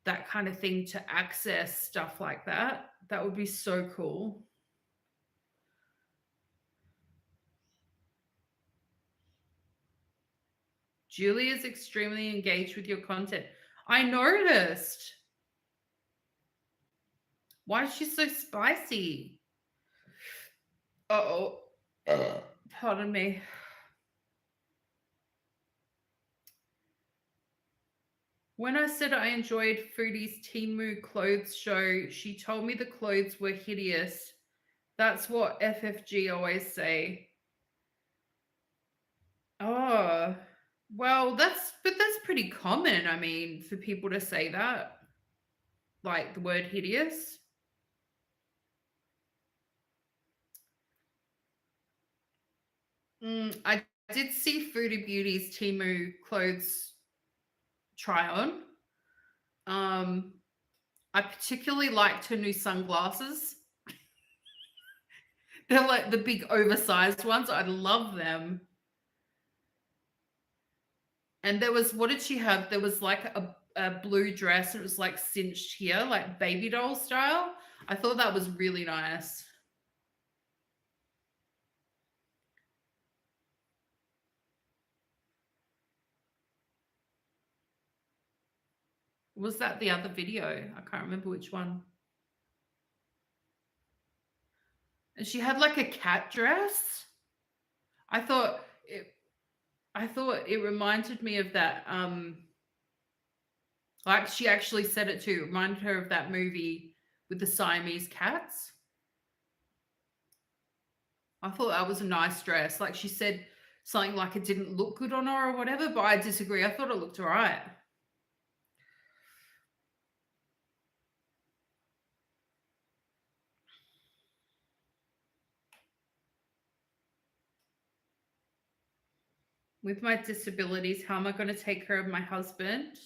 that kind of thing to access stuff like that. That would be so cool. Julie is extremely engaged with your content. I noticed. Why is she so spicy? Uh-oh. Pardon me. When I said I enjoyed Foodie's Temu clothes show, she told me the clothes were hideous. That's what FFG always say. Oh, well, that's pretty common. I mean, for people to say that, like the word hideous. I did see Foodie Beauty's Timu clothes try on. I particularly liked her new sunglasses. They're like the big oversized ones. I love them. And there was, what did she have? There was like a blue dress. And it was like cinched here, like baby doll style. I thought that was really nice. Was that the other video? I can't remember which one. And she had like a cat dress. I thought it reminded me of that. Like she actually said it too. It reminded her of that movie with the Siamese cats. I thought that was a nice dress. Like she said something like it didn't look good on her or whatever, but I disagree. I thought it looked all right. With my disabilities, how am I going to take care of my husband?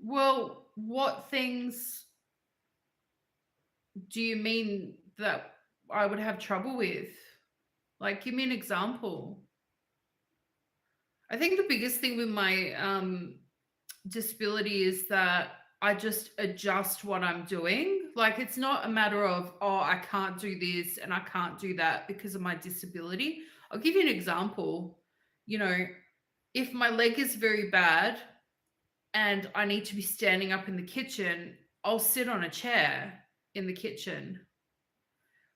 Well, what things do you mean that I would have trouble with? Like, give me an example. I think the biggest thing with my disability is that I just adjust what I'm doing. Like, it's not a matter of, oh, I can't do this and I can't do that because of my disability. I'll give you an example. You know, if my leg is very bad and I need to be standing up in the kitchen, I'll sit on a chair in the kitchen.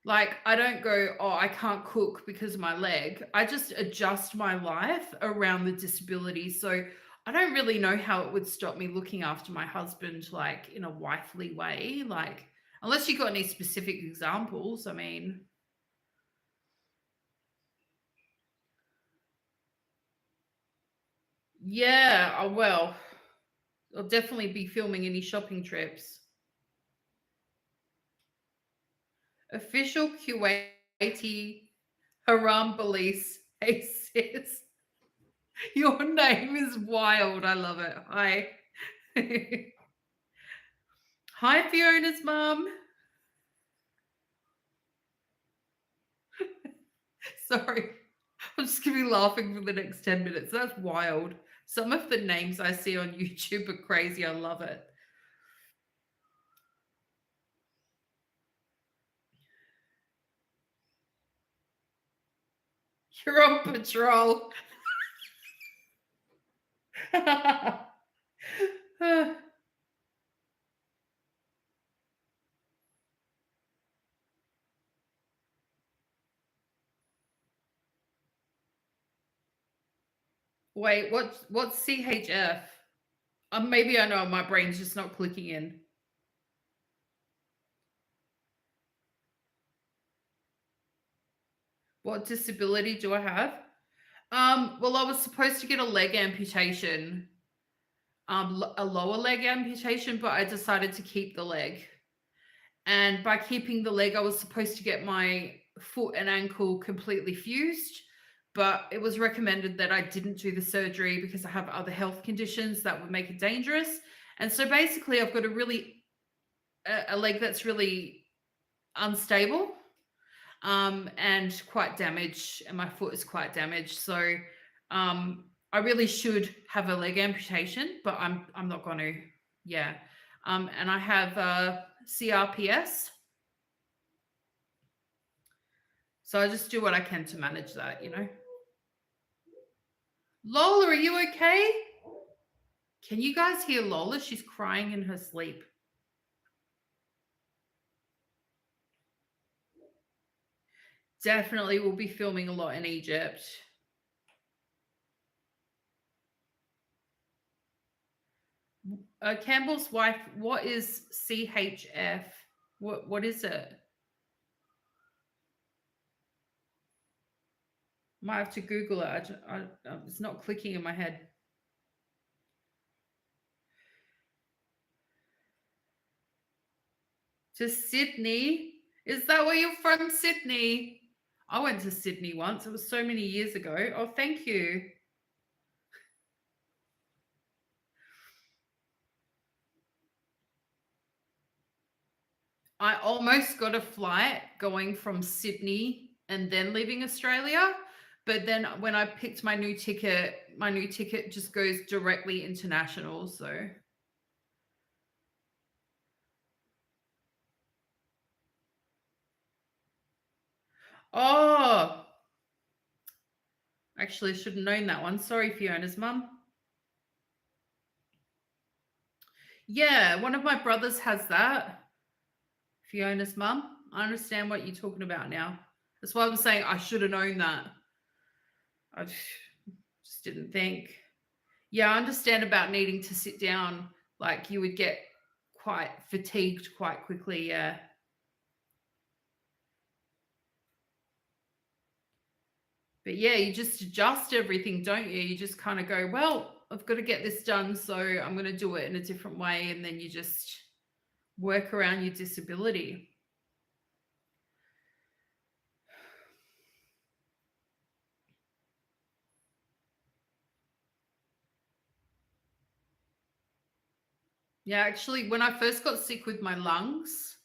Like, I don't go, oh, I can't cook because of my leg. I just adjust my life around the disability. So I don't really know how it would stop me looking after my husband, like in a wifely way. Like, unless you got any specific examples, I mean. Yeah, well, I'll definitely be filming any shopping trips. Official Kuwaiti Haram Police. Hey, sis. Your name is wild. I love it. Hi. Hi, Fiona's mum. Sorry. I'm just going to be laughing for the next 10 minutes. That's wild. Some of the names I see on YouTube are crazy. I love it. You're on patrol. Wait, what's CHF? Maybe I know my brain's just not clicking in. What disability do I have? Well, I was supposed to get a leg amputation, a lower leg amputation, but I decided to keep the leg. And by keeping the leg, I was supposed to get my foot and ankle completely fused, but it was recommended that I didn't do the surgery because I have other health conditions that would make it dangerous. And so basically, I've got a leg that's really unstable, and quite damaged, and my foot is quite damaged. So I really should have a leg amputation, but I'm not going to. Yeah. And I have CRPS. So I just do what I can to manage that, you know. Lola, are you okay? Can you guys hear Lola? She's crying in her sleep. Definitely will be filming a lot in Egypt. Campbell's wife, what is CHF? What is it? Might have to Google it. It's not clicking in my head. To Sydney? Is that where you're from, Sydney? I went to Sydney once. It was so many years ago. Oh, thank you. I almost got a flight going from Sydney and then leaving Australia. But then when I picked my new ticket just goes directly international. So, oh, actually, I should have known that one. Sorry, Fiona's mum. Yeah, one of my brothers has that. Fiona's mum. I understand what you're talking about now. That's why I'm saying I should have known that. I just didn't think. Yeah, I understand about needing to sit down. Like you would get quite fatigued quite quickly. Yeah. But yeah, you just adjust everything, don't you? You just kind of go, well, I've got to get this done. So I'm going to do it in a different way. And then you just work around your disability. Yeah, actually, when I first got sick with my lungs,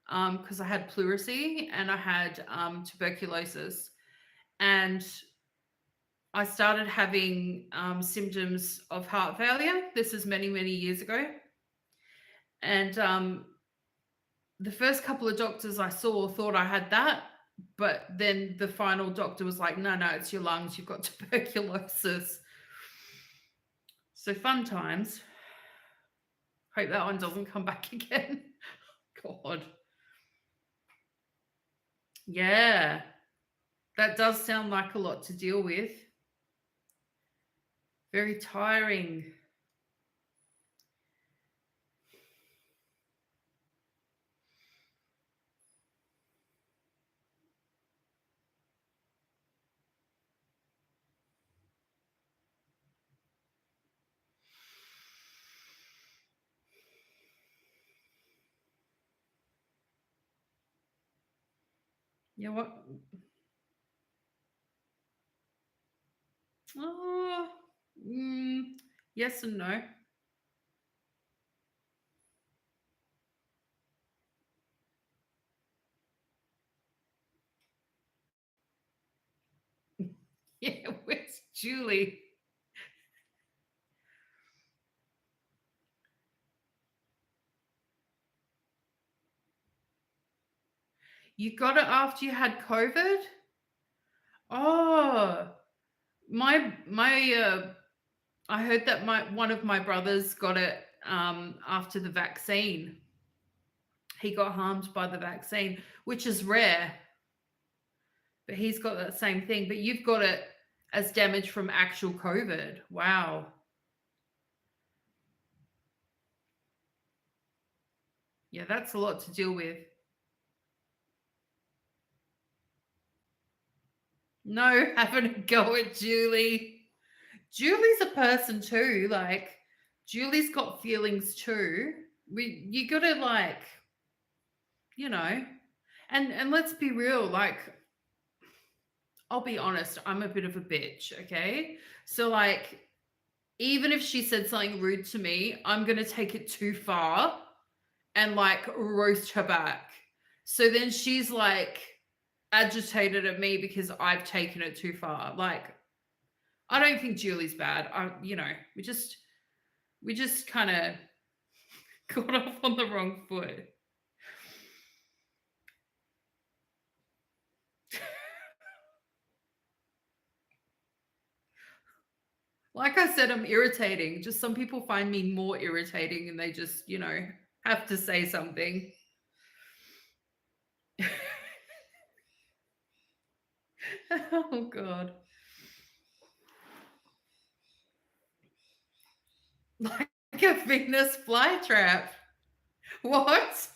because I had pleurisy and I had tuberculosis, and I started having symptoms of heart failure. This is many, many years ago. And the first couple of doctors I saw thought I had that. But then the final doctor was like, no, it's your lungs. You've got tuberculosis. So fun times. Hope that one doesn't come back again. God. Yeah. That does sound like a lot to deal with. Very tiring. Yeah, what? Oh, yes and no. Yeah, where's Julie? You got it after you had COVID? Oh, my I heard that one of my brothers got it after the vaccine. He got harmed by the vaccine, which is rare. But he's got that same thing. But you've got it as damage from actual COVID. Wow. Yeah, that's a lot to deal with. No, having a go at Julie. Julie's a person too. Like, Julie's got feelings too. You gotta like, you know, and let's be real. Like, I'll be honest. I'm a bit of a bitch. Okay, so like, even if she said something rude to me, I'm gonna take it too far and like roast her back. So then she's like agitated at me because I've taken it too far. Like, I don't think Julie's bad. We just kind of got off on the wrong foot. Like I said, I'm irritating. Just some people find me more irritating and they just, have to say something. Oh God. Like a Venus flytrap. What?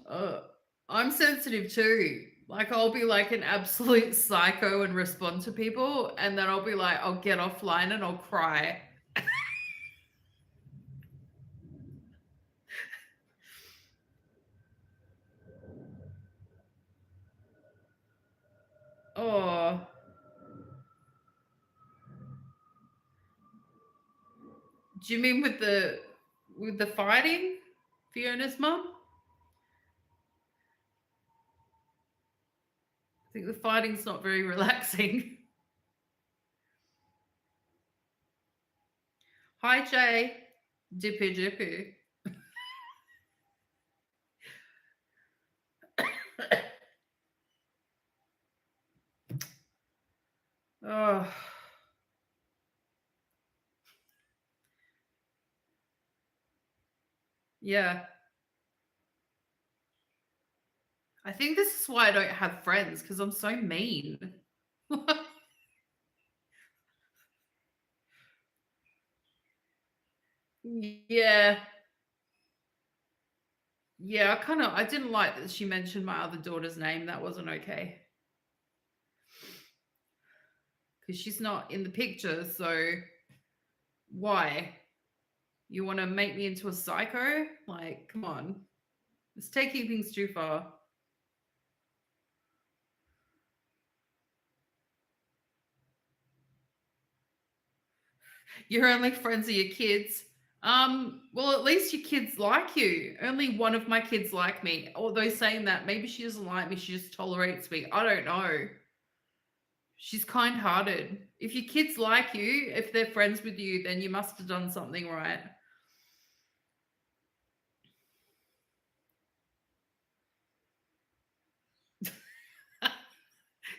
Uh, I'm sensitive too. Like I'll be like an absolute psycho and respond to people, and then I'll be like, I'll get offline and I'll cry. Oh, do you mean with the fighting, Fiona's mum? I think the fighting's not very relaxing. Hi, Jay. Dippy dippy. Oh, yeah. I think this is why I don't have friends because I'm so mean. Yeah. Yeah, I didn't like that she mentioned my other daughter's name. That wasn't okay. Because she's not in the picture, so why? You want to make me into a psycho? Like, come on. It's taking things too far. Your only friends are your kids. Well, at least your kids like you. Only one of my kids like me. Although saying that, maybe she doesn't like me, she just tolerates me. I don't know. She's kind hearted. If your kids like you, if they're friends with you, then you must have done something right.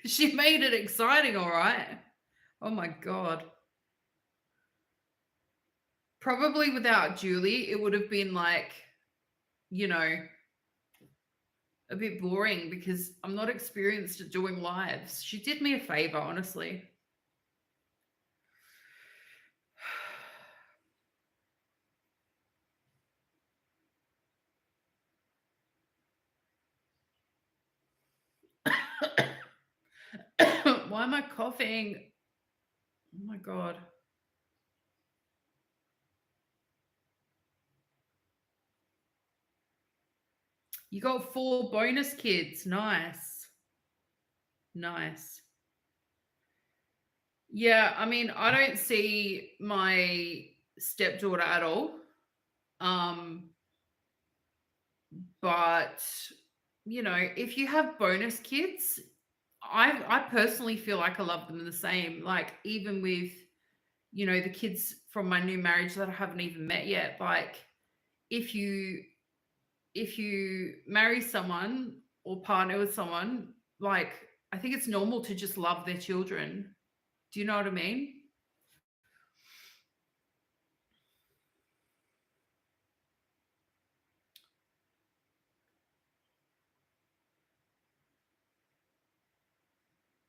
She made it exciting, all right. Oh my God. Probably without Julie, it would have been like, you know, a bit boring because I'm not experienced at doing lives. She did me a favor, honestly. Why am I coughing? Oh my God. You got 4 bonus kids. Nice. Nice. Yeah, I mean, I don't see my stepdaughter at all. Um, but you know, if you have bonus kids, I personally feel like I love them the same. Like even with, you know, the kids from my new marriage that I haven't even met yet, like if you marry someone or partner with someone, like I think it's normal to just love their children. Do you know what I mean?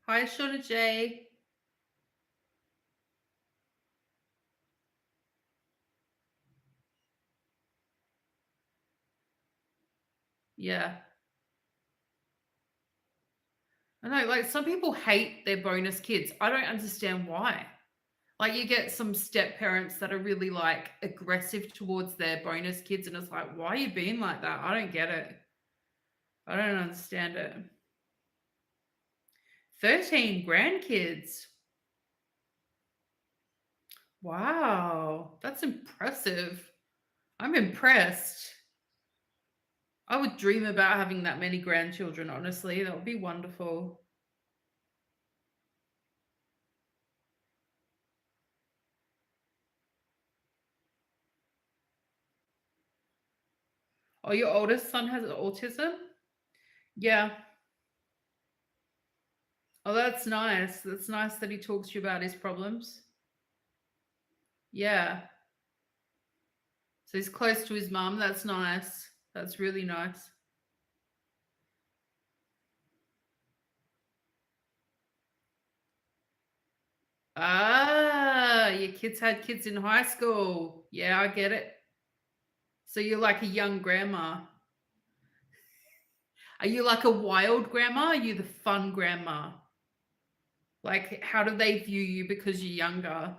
Hi, Shauna J. Yeah. I know, like some people hate their bonus kids. I don't understand why. Like you get some step parents that are really like aggressive towards their bonus kids, and it's like, why are you being like that? I don't get it. I don't understand it. 13 grandkids. Wow, that's impressive. I'm impressed. I would dream about having that many grandchildren, honestly. That would be wonderful. Oh, your oldest son has autism? Yeah. Oh, that's nice. That's nice that he talks to you about his problems. Yeah. So he's close to his mum. That's nice. That's really nice. Ah, your kids had kids in high school. Yeah, I get it. So you're like a young grandma. Are you like a wild grandma? Are you the fun grandma? Like, how do they view you because you're younger?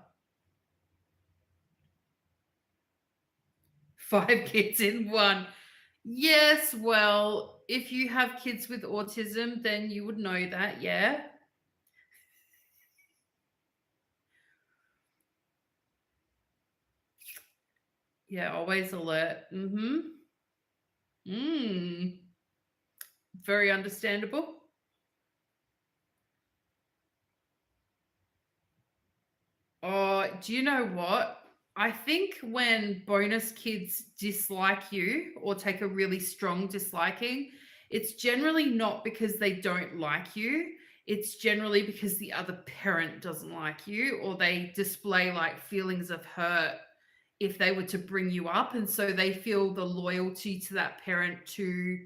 5 kids in one. Yes, well, if you have kids with autism, then you would know that, yeah. Yeah, always alert. Mm. Very understandable. Oh, do you know what? I think when bonus kids dislike you or take a really strong disliking, it's generally not because they don't like you. It's generally because the other parent doesn't like you or they display like feelings of hurt if they were to bring you up. And so they feel the loyalty to that parent to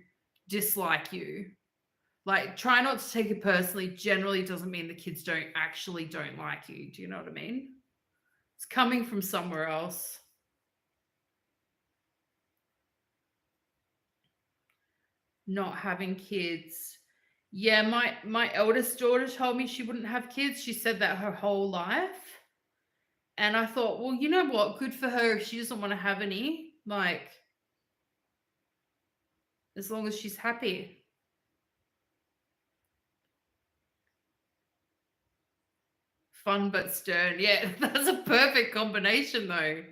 dislike you. Like, try not to take it personally. Generally doesn't mean the kids don't like you. Do you know what I mean? It's coming from somewhere else. Not having kids. Yeah, my eldest daughter told me she wouldn't have kids. She said that her whole life. And I thought, well, you know what? Good for her if she doesn't want to have any. Like, as long as she's happy. Fun but stern. Yeah, that's a perfect combination though.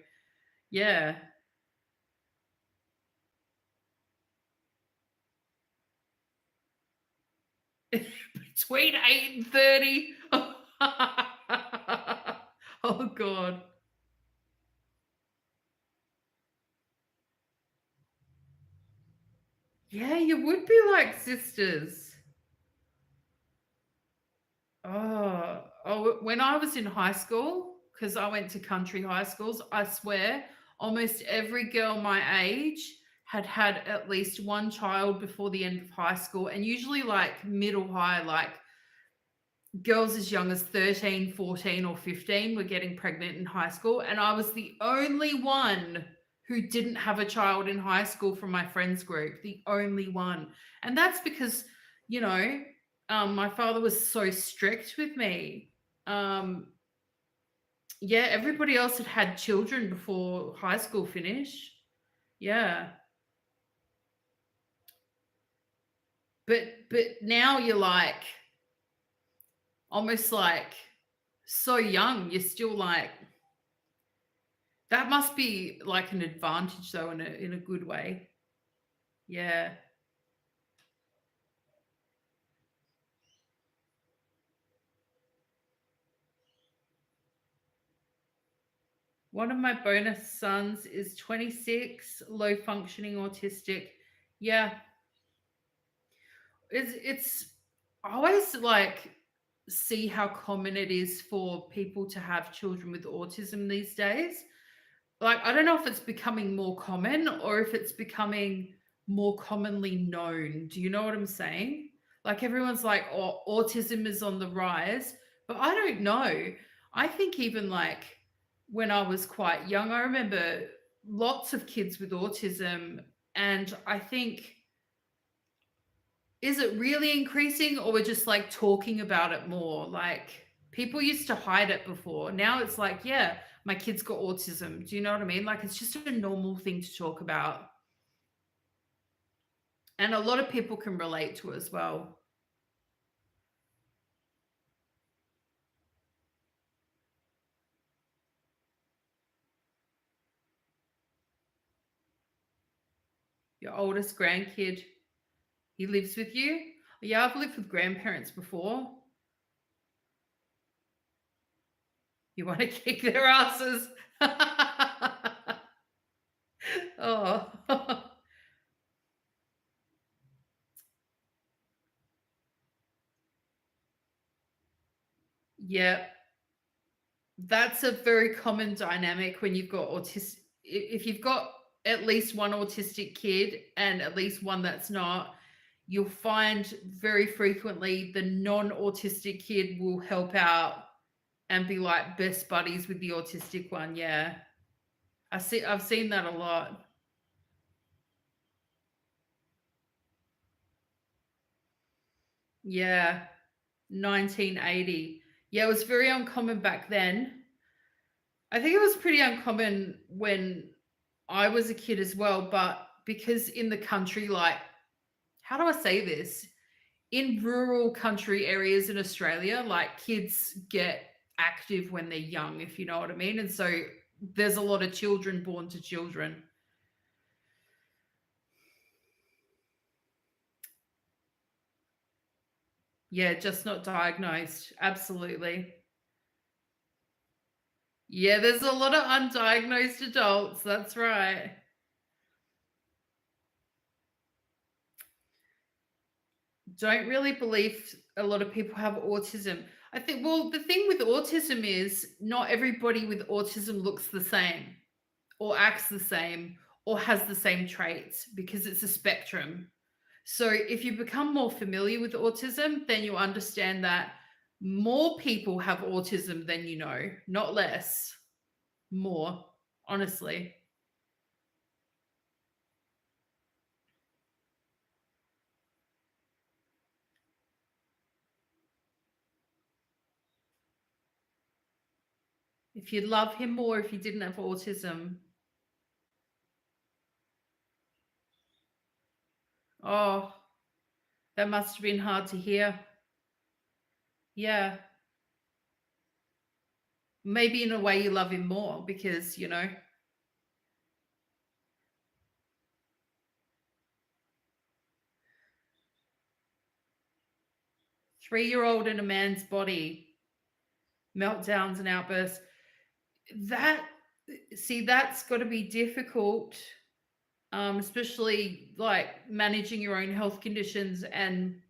Yeah. Between 8 and 30. Oh god. Yeah, you would be like sisters. When I was in high school, because I went to country high schools, I swear almost every girl my age had had at least one child before the end of high school, and usually like middle high, like girls as young as 13, 14, or 15 were getting pregnant in high school. And I was the only one who didn't have a child in high school from my friends group, the only one. And that's because, you know, my father was so strict with me. Um, yeah, everybody else had had children before high school finished. Yeah. But now you're like almost like so young, you're still like that must be like an advantage though in a good way. Yeah. One of my bonus sons is 26, low functioning autistic. Yeah. It's I always like see how common it is for people to have children with autism these days. Like, I don't know if it's becoming more common or if it's becoming more commonly known. Do you know what I'm saying? Like, everyone's like, oh, autism is on the rise, but I don't know. I think even like when I was quite young, I remember lots of kids with autism, and I think, is it really increasing or we're just like talking about it more? Like, people used to hide it before. Now it's like, yeah, my kid's got autism. Do you know what I mean? Like, it's just a normal thing to talk about. And a lot of people can relate to it as well. Your oldest grandkid, he lives with you? Yeah, I've lived with grandparents before. You want to kick their asses? Oh, yeah. That's a very common dynamic when you've got autistic. If you've got at least one autistic kid and at least one that's not, you'll find very frequently the non-autistic kid will help out and be like best buddies with the autistic one. Yeah. I've seen that a lot. Yeah. 1980. Yeah, it was very uncommon back then. I think it was pretty uncommon when I was a kid as well, but because in the country, like, how do I say this? In rural country areas in Australia, like kids get active when they're young, if you know what I mean. And so there's a lot of children born to children. Yeah, just not diagnosed. Absolutely. Yeah, there's a lot of undiagnosed adults. That's right. Don't really believe a lot of people have autism. I think, well, the thing with autism is not everybody with autism looks the same or acts the same or has the same traits because it's a spectrum. So if you become more familiar with autism, then you understand that more people have autism than you know, not less, more, honestly. If you'd love him more if he didn't have autism. Oh, that must have been hard to hear. Yeah. Maybe in a way you love him more because, 3-year-old in a man's body, meltdowns and outbursts. That, see, that's got to be difficult, especially like managing your own health conditions and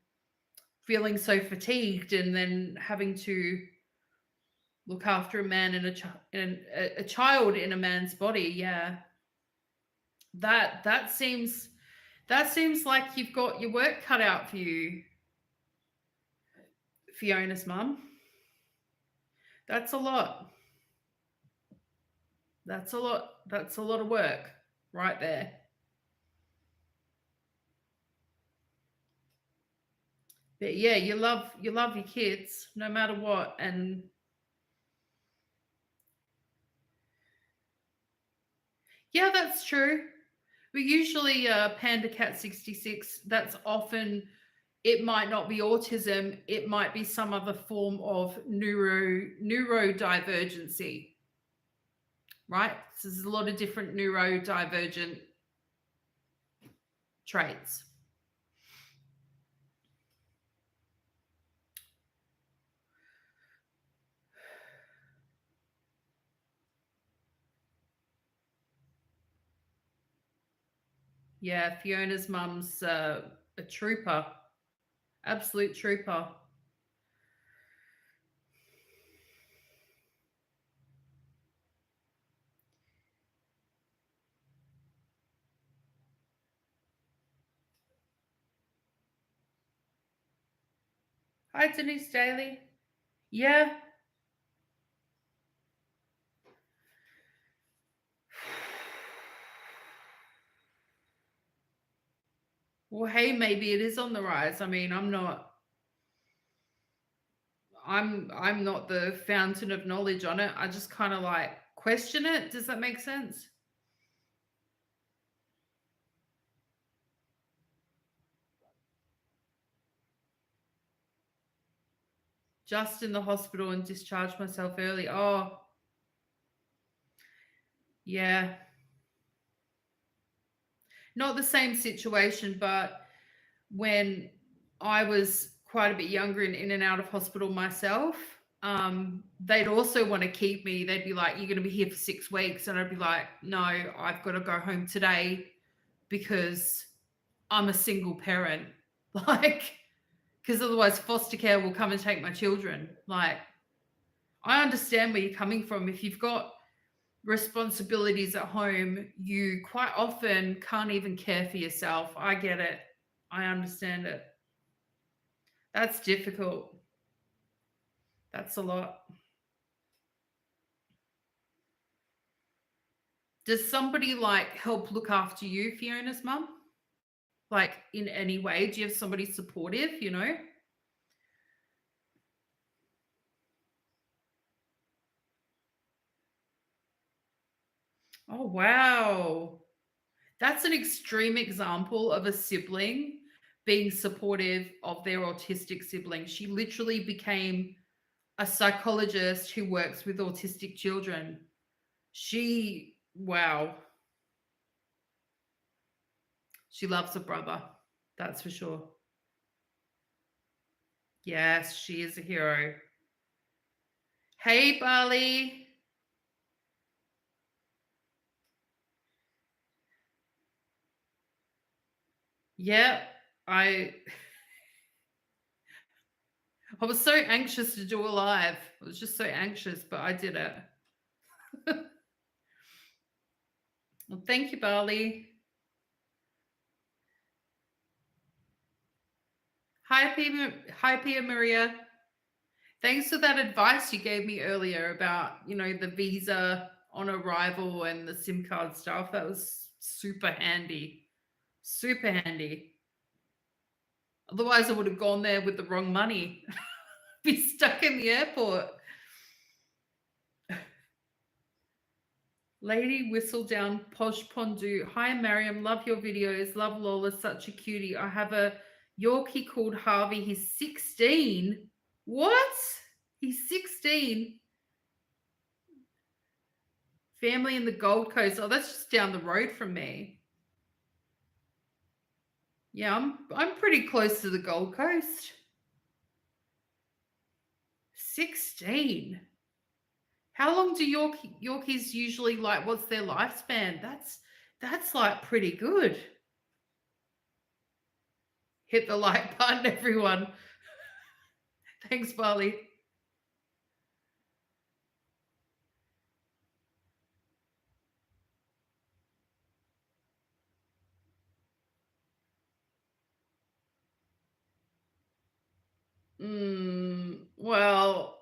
feeling so fatigued and then having to look after a man and a child in a man's body. Yeah, that seems like you've got your work cut out for you, Fiona's mum. That's a lot. That's a lot. That's a lot of work right there. But yeah, you love your kids no matter what. And yeah, that's true. We usually Panda Cat 66, that's often, it might not be autism, it might be some other form of neurodivergency, right? So there's a lot of different neurodivergent traits. Yeah, Fiona's mum's a trooper, absolute trooper. Hi, Denise Daly. Yeah. Well, hey, maybe it is on the rise. I mean, I'm not the fountain of knowledge on it. I just kind of like question it. Does that make sense? Just in the hospital and discharged myself early. Oh, yeah. Not the same situation, but when I was quite a bit younger and in and out of hospital myself, they'd also want to keep me. They'd be like, "You're going to be here for 6 weeks," and I'd be like, "No, I've got to go home today because I'm a single parent." Like, because otherwise foster care will come and take my children. Like, I understand where you're coming from. If you've got responsibilities at home, you quite often can't even care for yourself. I get it. I understand it. That's difficult. That's a lot. Does somebody like help look after you, Fiona's mum? Like in any way? Do you have somebody supportive? Oh, wow. That's an extreme example of a sibling being supportive of their autistic sibling. She literally became a psychologist who works with autistic children. Wow. She loves her brother. That's for sure. Yes, she is a hero. Hey, Bali. Yep. I I was so anxious to do a live. I was just so anxious, but I did it. Well, thank you, Bali. Hi, Pia Maria. Thanks for that advice you gave me earlier about, the visa on arrival and the SIM card stuff. That was super handy. Super handy. Otherwise, I would have gone there with the wrong money. Be stuck in the airport. Lady Whistle Down Posh Pondu. Hi, Maryam. Love your videos. Love Lola. Such a cutie. I have a Yorkie called Harvey. He's 16. What? He's 16. Family in the Gold Coast. Oh, that's just down the road from me. Yeah, I'm pretty close to the Gold Coast. 16. How long do Yorkies usually like? What's their lifespan? That's like pretty good. Hit the like button, everyone. Thanks, Bali. Well,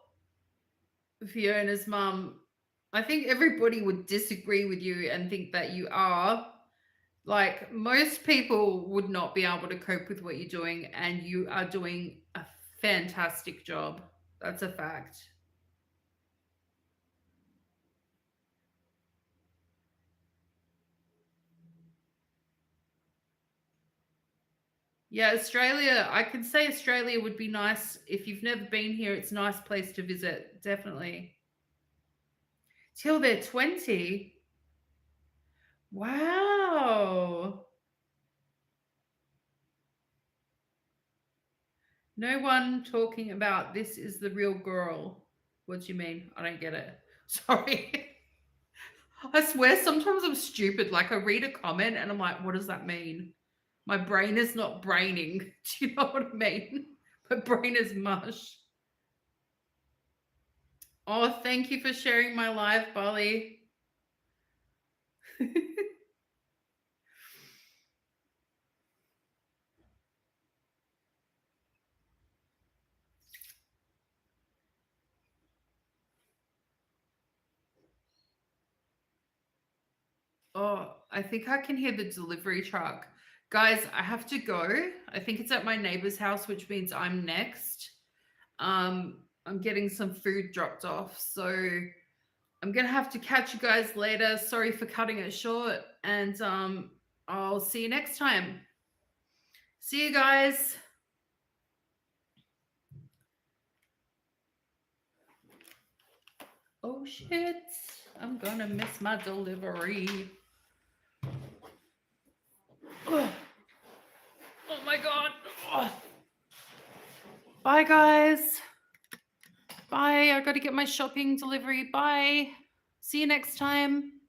Fiona's mum, I think everybody would disagree with you and think that you are. Like, most people would not be able to cope with what you're doing, and you are doing a fantastic job. That's a fact. Yeah, Australia, I could say Australia would be nice. If you've never been here, it's a nice place to visit, definitely. Till they're 20. Wow. No one talking about this is the real girl. What do you mean? I don't get it. Sorry. I swear sometimes I'm stupid. Like, I read a comment and I'm like, what does that mean? My brain is not braining. Do you know what I mean? My brain is mush. Oh, thank you for sharing my live, Bali. Oh, I think I can hear the delivery truck. Guys, I have to go. I think it's at my neighbor's house, which means I'm next. I'm getting some food dropped off. So I'm gonna have to catch you guys later. Sorry for cutting it short. And I'll see you next time. See you guys. Oh shit. I'm gonna miss my delivery. Oh, oh my god. Oh. Bye, guys. Bye. I gotta get my shopping delivery. Bye. See you next time.